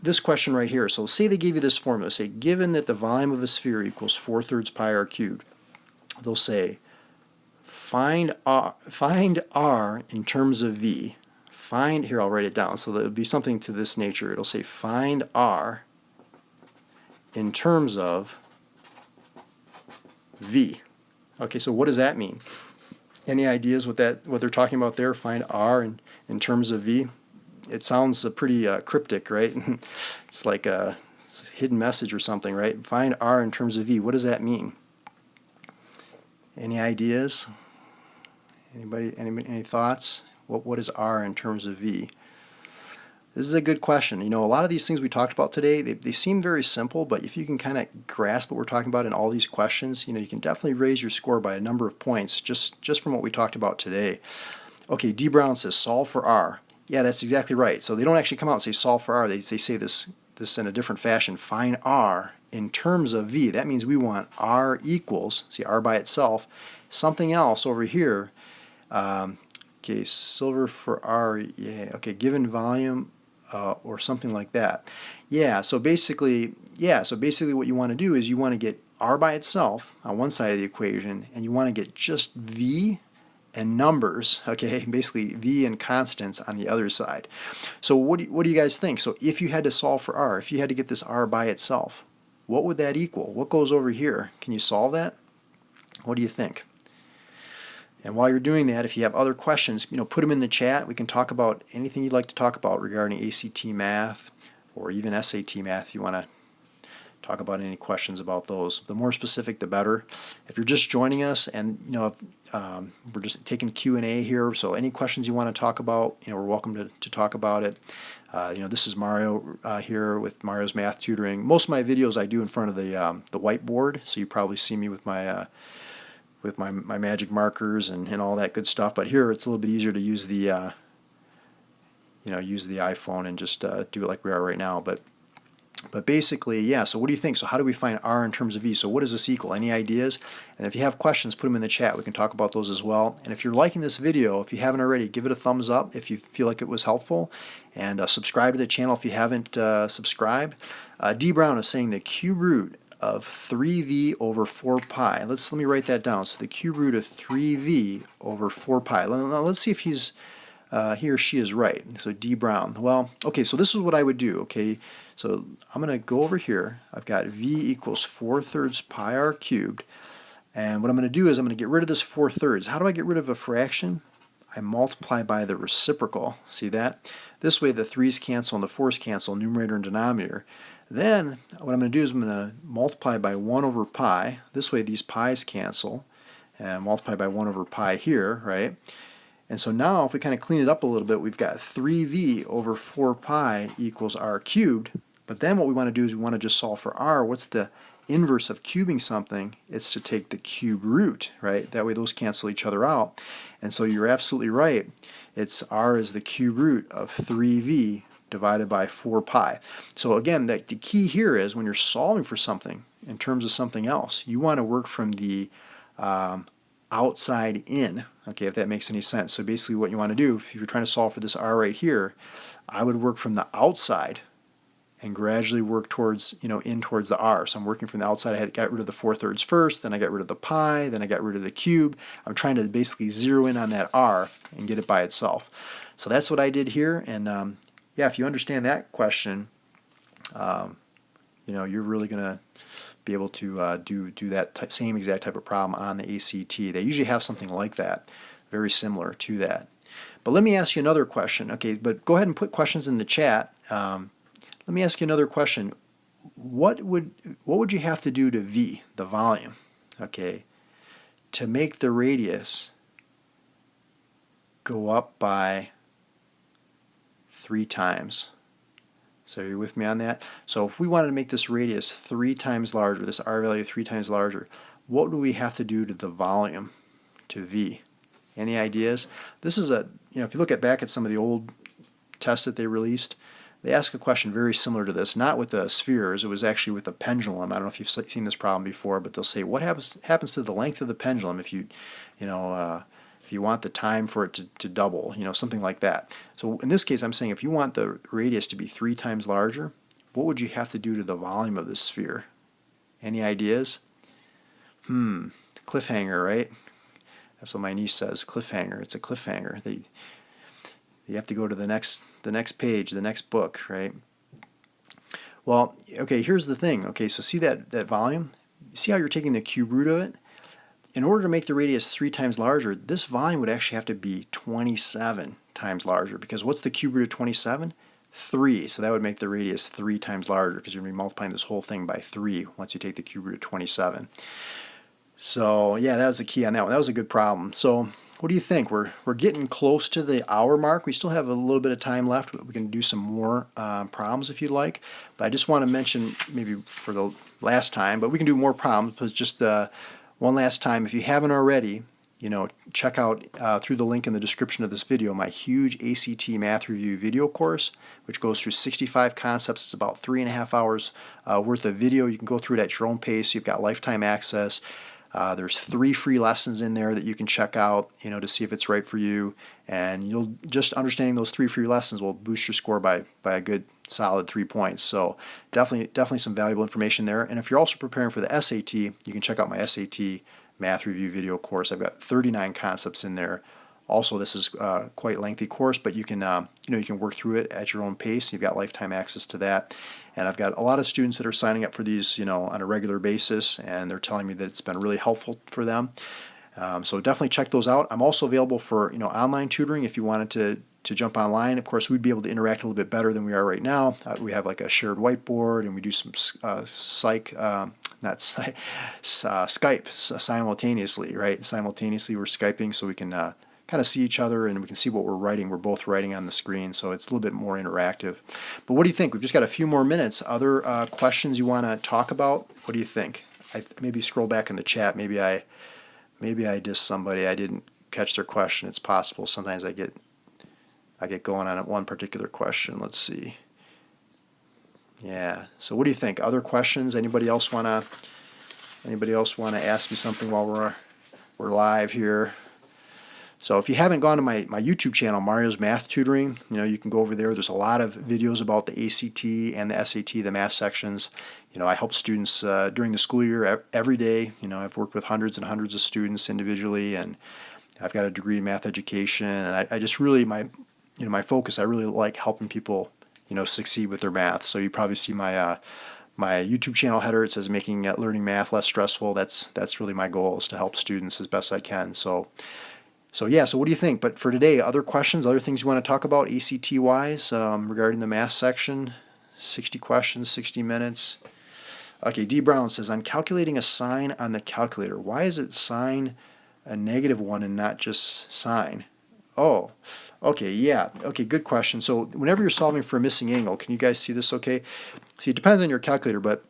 S1: this question right here. So say they gave you this formula. Say, given that the volume of a sphere equals 4/3 pi r cubed, they'll say, find r in terms of v. Find, here I'll write it down, so that it would be something to this nature. It'll say, find r in terms of v. Okay, so what does that mean? Any ideas what they're talking about there? Find r in terms of v. It sounds pretty cryptic, right? It's like a hidden message or something, right? Find r in terms of v. What does that mean? Any ideas? Anybody? Any thoughts? What is r in terms of v? This is a good question. You know, a lot of these things we talked about today, they seem very simple, but if you can kind of grasp what we're talking about in all these questions, you know, you can definitely raise your score by a number of points just from what we talked about today. Okay, D. Brown says solve for r. Yeah, that's exactly right. So they don't actually come out and say solve for r. They say this in a different fashion. Find r in terms of v. That means we want r equals, see r by itself, something else over here. Okay, silver for r, yeah, okay, given volume or something like that. Yeah, so basically what you want to do is you want to get r by itself on one side of the equation, and you want to get just v and numbers, okay, basically v and constants on the other side. So what do you guys think? So if you had to solve for r, if you had to get this r by itself, what would that equal? What goes over here? Can you solve that? What do you think? And while you're doing that, if you have other questions, you know, put them in the chat. We can talk about anything you'd like to talk about regarding ACT math or even SAT math if you want to talk about any questions about those. The more specific, the better. If you're just joining us, and you know, we're just taking Q&A here, so any questions you want to talk about, you know, we're welcome to talk about it. You know, this is Mario here with Mario's Math Tutoring. Most of my videos I do in front of the whiteboard, so you probably see me with my magic markers and all that good stuff. But here it's a little bit easier to use the use the iPhone and just do it like we are right now. But basically, yeah, so what do you think? So how do we find r in terms of v? So what does this equal? Any ideas? And if you have questions, put them in the chat. We can talk about those as well. And if you're liking this video, if you haven't already, give it a thumbs up if you feel like it was helpful. And subscribe to the channel if you haven't subscribed. D. Brown is saying the cube root of 3v over 4 pi. Let me write that down. So the cube root of 3v over 4 pi. Now let's see if he or she is right. So D. Brown. Well, okay, so this is what I would do, okay? So I'm going to go over here. I've got v equals 4/3 pi r cubed. And what I'm going to do is I'm going to get rid of this 4/3. How do I get rid of a fraction? I multiply by the reciprocal. See that? This way the 3's cancel and the 4's cancel, numerator and denominator. Then what I'm going to do is I'm going to multiply by 1 over pi. This way these pi's cancel, and multiply by 1 over pi here, right? And so now if we kind of clean it up a little bit, we've got 3v over 4 pi equals r cubed. But then what we want to do is we want to just solve for r. What's the inverse of cubing something? It's to take the cube root, right? That way those cancel each other out. And so you're absolutely right. It's r is the cube root of 3v divided by 4 pi. So again, the key here is when you're solving for something in terms of something else, you want to work from the outside in, okay, if that makes any sense. So basically what you want to do, if you're trying to solve for this r right here, I would work from the outside and gradually work towards, in towards the r. So I'm working from the outside. I got rid of the 4/3 first, then I got rid of the pi, then I got rid of the cube. I'm trying to basically zero in on that r and get it by itself. So that's what I did here. And yeah, if you understand that question, you're really going to be able to do that same exact type of problem on the ACT. They usually have something like that, very similar to that. But let me ask you another question. Okay, but go ahead and put questions in the chat. Let me ask you another question. What would you have to do to V, the volume, okay, to make the radius go up by 3 times. So you're with me on that? So if we wanted to make this radius 3 times larger, this R value 3 times larger, what do we have to do to the volume, to V? Any ideas? This is a, if you look back at some of the old tests that they released, they ask a question very similar to this, not with the spheres, it was actually with the pendulum. I don't know if you've seen this problem before, but they'll say, what happens to the length of the pendulum if you want the time for it to double, something like that. So in this case, I'm saying if you want the radius to be 3 times larger, what would you have to do to the volume of this sphere? Any ideas? Cliffhanger, right? That's what my niece says, cliffhanger. It's a cliffhanger. You have to go to the next page, the next book, right? Well, okay, here's the thing. Okay, so see that volume? See how you're taking the cube root of it? In order to make the radius 3 times larger, this volume would actually have to be 27 times larger, because what's the cube root of 27? 3. So that would make the radius 3 times larger, because you're going to be multiplying this whole thing by 3 once you take the cube root of 27. So yeah, that was the key on that one. That was a good problem. So what do you think? We're getting close to the hour mark. We still have a little bit of time left. We can do some more problems if you'd like. But I just want to mention, maybe for the last time, but we can do more problems. But just one last time, if you haven't already, check out through the link in the description of this video my huge ACT Math Review video course, which goes through 65 concepts. It's about 3.5 hours worth of video. You can go through it at your own pace. You've got lifetime access. There's 3 free lessons in there that you can check out, to see if it's right for you. And you'll just understanding those 3 free lessons will boost your score by a good solid 3 points. So definitely some valuable information there. And if you're also preparing for the SAT, you can check out my SAT Math Review video course. I've got 39 concepts in there. Also, this is quite a lengthy course, but you can you can work through it at your own pace. You've got lifetime access to that. And I've got a lot of students that are signing up for these, on a regular basis, and they're telling me that it's been really helpful for them. So definitely check those out. I'm also available for online tutoring if you wanted to jump online. Of course, we'd be able to interact a little bit better than we are right now. We have like a shared whiteboard, and we do some Skype simultaneously, right? Simultaneously, we're Skyping so we can kind of see each other and we can see what we're writing. We're both writing on the screen, so it's a little bit more interactive. But what do you think? We've just got a few more minutes. Other questions you want to talk about? What do you think? Maybe scroll back in the chat. Maybe I dissed somebody. I didn't catch their question. It's possible. Sometimes I get going on at one particular question. Let's see. Yeah. So what do you think? Other questions? Anybody else wanna ask me something while we're live here? So if you haven't gone to my YouTube channel, Mario's Math Tutoring, you can go over there. There's a lot of videos about the ACT and the SAT, the math sections. I help students during the school year every day. I've worked with hundreds and hundreds of students individually, and I've got a degree in math education. And I just really, my focus, I really like helping people, succeed with their math. So you probably see my YouTube channel header. It says making learning math less stressful. That's really my goal, is to help students as best I can. So yeah, so what do you think? But for today, other questions, other things you want to talk about ACT-wise regarding the math section? 60 questions, 60 minutes. Okay, D. Brown says, I'm calculating a sine on the calculator. Why is it sine a -1 and not just sine? Oh, okay, yeah. Okay, good question. So whenever you're solving for a missing angle, can you guys see this okay? See, it depends on your calculator, but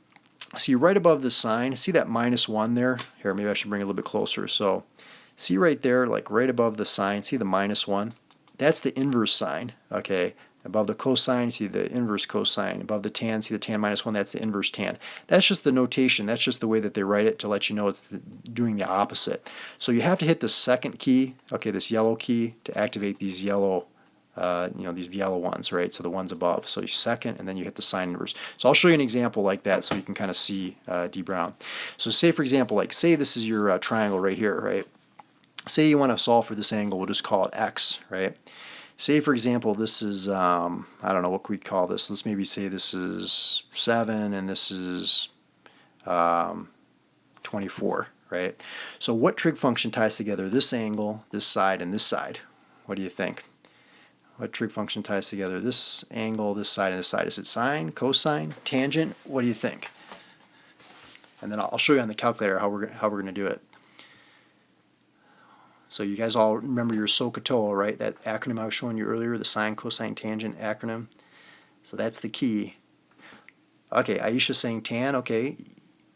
S1: see right above the sine, see that -1 there? Here, maybe I should bring it a little bit closer. So see right there, like right above the sine, see the -1? That's the inverse sine, okay? Above the cosine, see the inverse cosine. Above the tan, see the tan -1, that's the inverse tan. That's just the notation, that's just the way that they write it to let you know it's doing the opposite. So you have to hit the second key, okay, this yellow key, to activate these yellow these yellow ones, right? So the ones above. So you second, and then you hit the sine inverse. So I'll show you an example like that so you can kind of see D. Brown. So say, for example, like say this is your triangle right here, right? Say you want to solve for this angle, we'll just call it x, right? Say, for example, this is, I don't know, what could we call this? Let's maybe say this is 7 and this is 24, right? So what trig function ties together this angle, this side, and this side? What do you think? What trig function ties together this angle, this side, and this side? Is it sine, cosine, tangent? What do you think? And then I'll show you on the calculator how we're going to do it. So you guys all remember your SOHCAHTOA, right? That acronym I was showing you earlier, the sine, cosine, tangent acronym. So that's the key. Okay, Aisha's saying tan. Okay,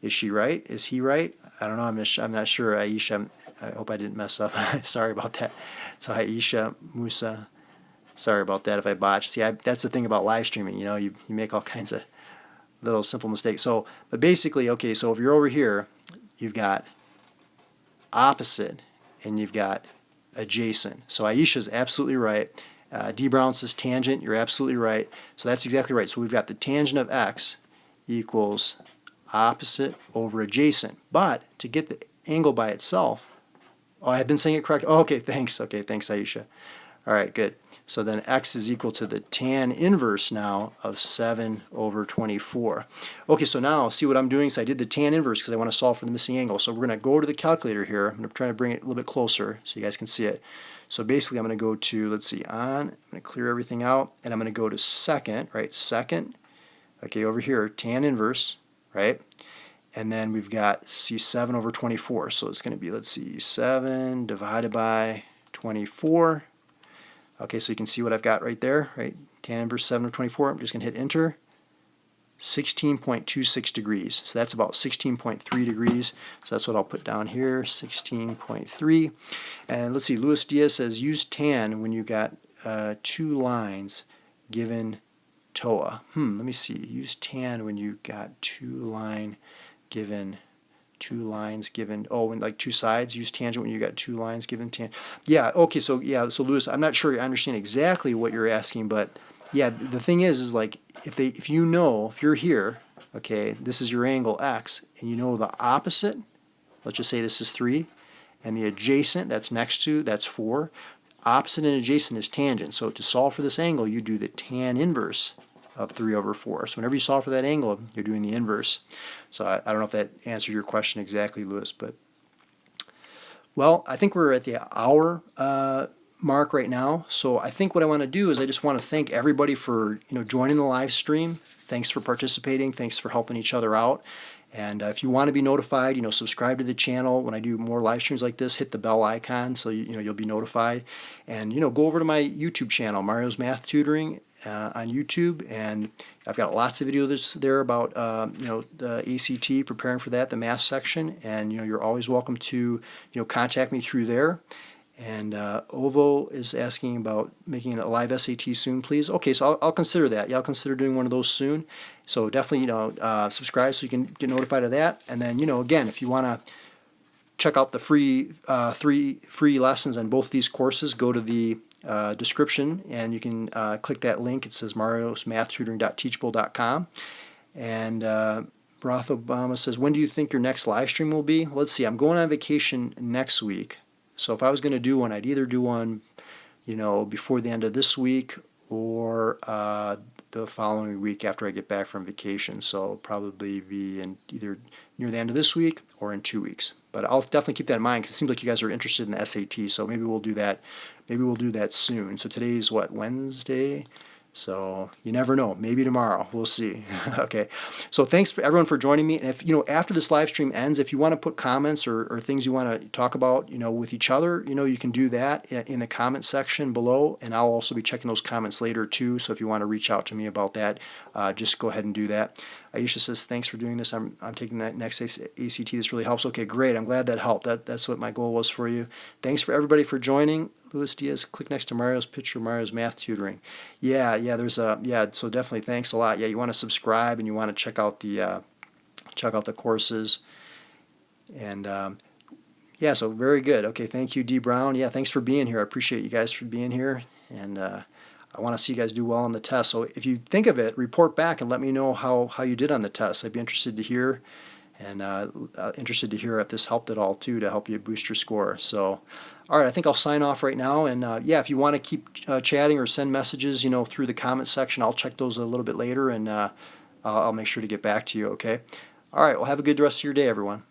S1: is she right? Is he right? I don't know. I'm not sure. Aisha, I hope I didn't mess up. Sorry about that. So Aisha, Musa, sorry about that if I botched. See, that's the thing about live streaming. You know, you make all kinds of little simple mistakes. So, but basically, okay, so if you're over here, you've got opposite and you've got adjacent. So Aisha's absolutely right. D. Brown says tangent. You're absolutely right. So that's exactly right. So we've got the tangent of x equals opposite over adjacent. But to get the angle by itself, oh, I've been saying it correct. Oh, okay, thanks. Okay, thanks, Aisha. All right, good. So then x is equal to the tan inverse now of 7 over 24. Okay, so now see what I'm doing? So I did the tan inverse because I want to solve for the missing angle. So we're going to go to the calculator here. I'm going to try to bring it a little bit closer so you guys can see it. So basically I'm going to go to, let's see, I'm going to clear everything out, and I'm going to go to second, right? Second, okay, over here, tan inverse, right? And then we've got C7 over 24. So it's going to be, let's see, 7 divided by 24. Okay, so you can see what I've got right there, right? Tan inverse 7 over 24. I'm just going to hit enter. 16.26 degrees. So that's about 16.3 degrees. So that's what I'll put down here, 16.3. And let's see, Luis Diaz says use tan when you got 2 lines given TOA. Let me see. Use tan when you got 2 lines given, oh, and like 2 sides. Use tangent when you got 2 lines given tan. Yeah, okay, so yeah, so Lewis, I'm not sure I understand exactly what you're asking, but yeah, the thing is like if you're here, okay, this is your angle x, and you know the opposite, let's just say this is 3, and the adjacent, that's next to, that's 4. Opposite and adjacent is tangent. So to solve for this angle, you do the tan inverse of 3 over 4. So whenever you solve for that angle, you're doing the inverse. So I don't know if that answered your question exactly, Lewis, but well, I think we're at the hour mark right now. So I think what I want to do is I just want to thank everybody for joining the live stream. Thanks for participating. Thanks for helping each other out. And if you want to be notified, subscribe to the channel. When I do more live streams like this, hit the bell icon so you'll be notified. And go over to my YouTube channel, Mario's Math Tutoring, on YouTube, and I've got lots of videos there about the ACT, preparing for that, the math section. And you're always welcome to contact me through there. And Ovo is asking about making a live SAT soon, please. Okay, so I'll consider that. Yeah, I'll consider doing one of those soon. So definitely, subscribe so you can get notified of that. And then, again, if you want to check out the free 3 free lessons on both these courses, go to the description and you can click that link. It says mariosmathtutoring.teachable.com. And Barack Obama says, when do you think your next live stream will be? Let's see, I'm going on vacation next week. So if I was going to do one, I'd either do one, before the end of this week or the following week after I get back from vacation. So probably be in either near the end of this week or in 2 weeks. But I'll definitely keep that in mind because it seems like you guys are interested in the SAT. So maybe we'll do that. Maybe we'll do that soon. So today's what, Wednesday? So you never know. Maybe tomorrow. We'll see. Okay. So thanks for everyone for joining me. And if after this live stream ends, if you want to put comments or things you want to talk about, with each other, you can do that in the comment section below. And I'll also be checking those comments later too. So if you want to reach out to me about that, just go ahead and do that. Aisha says, thanks for doing this. I'm taking that next ACT. This really helps. Okay, great. I'm glad that helped. That's what my goal was for you. Thanks for everybody for joining. Luis Diaz, click next to Mario's picture, Mario's Math Tutoring. Yeah, so definitely thanks a lot. Yeah, you want to subscribe and you want to check out the courses. And yeah, so very good. Okay, thank you, D. Brown. Yeah, thanks for being here. I appreciate you guys for being here. And I want to see you guys do well on the test. So if you think of it, report back and let me know how you did on the test. I'd be interested to hear. And interested to hear if this helped at all too to help you boost your score. So, all right, I think I'll sign off right now. And yeah, if you want to keep chatting or send messages, through the comment section, I'll check those a little bit later, and I'll make sure to get back to you. Okay. All right. Well, have a good rest of your day, everyone.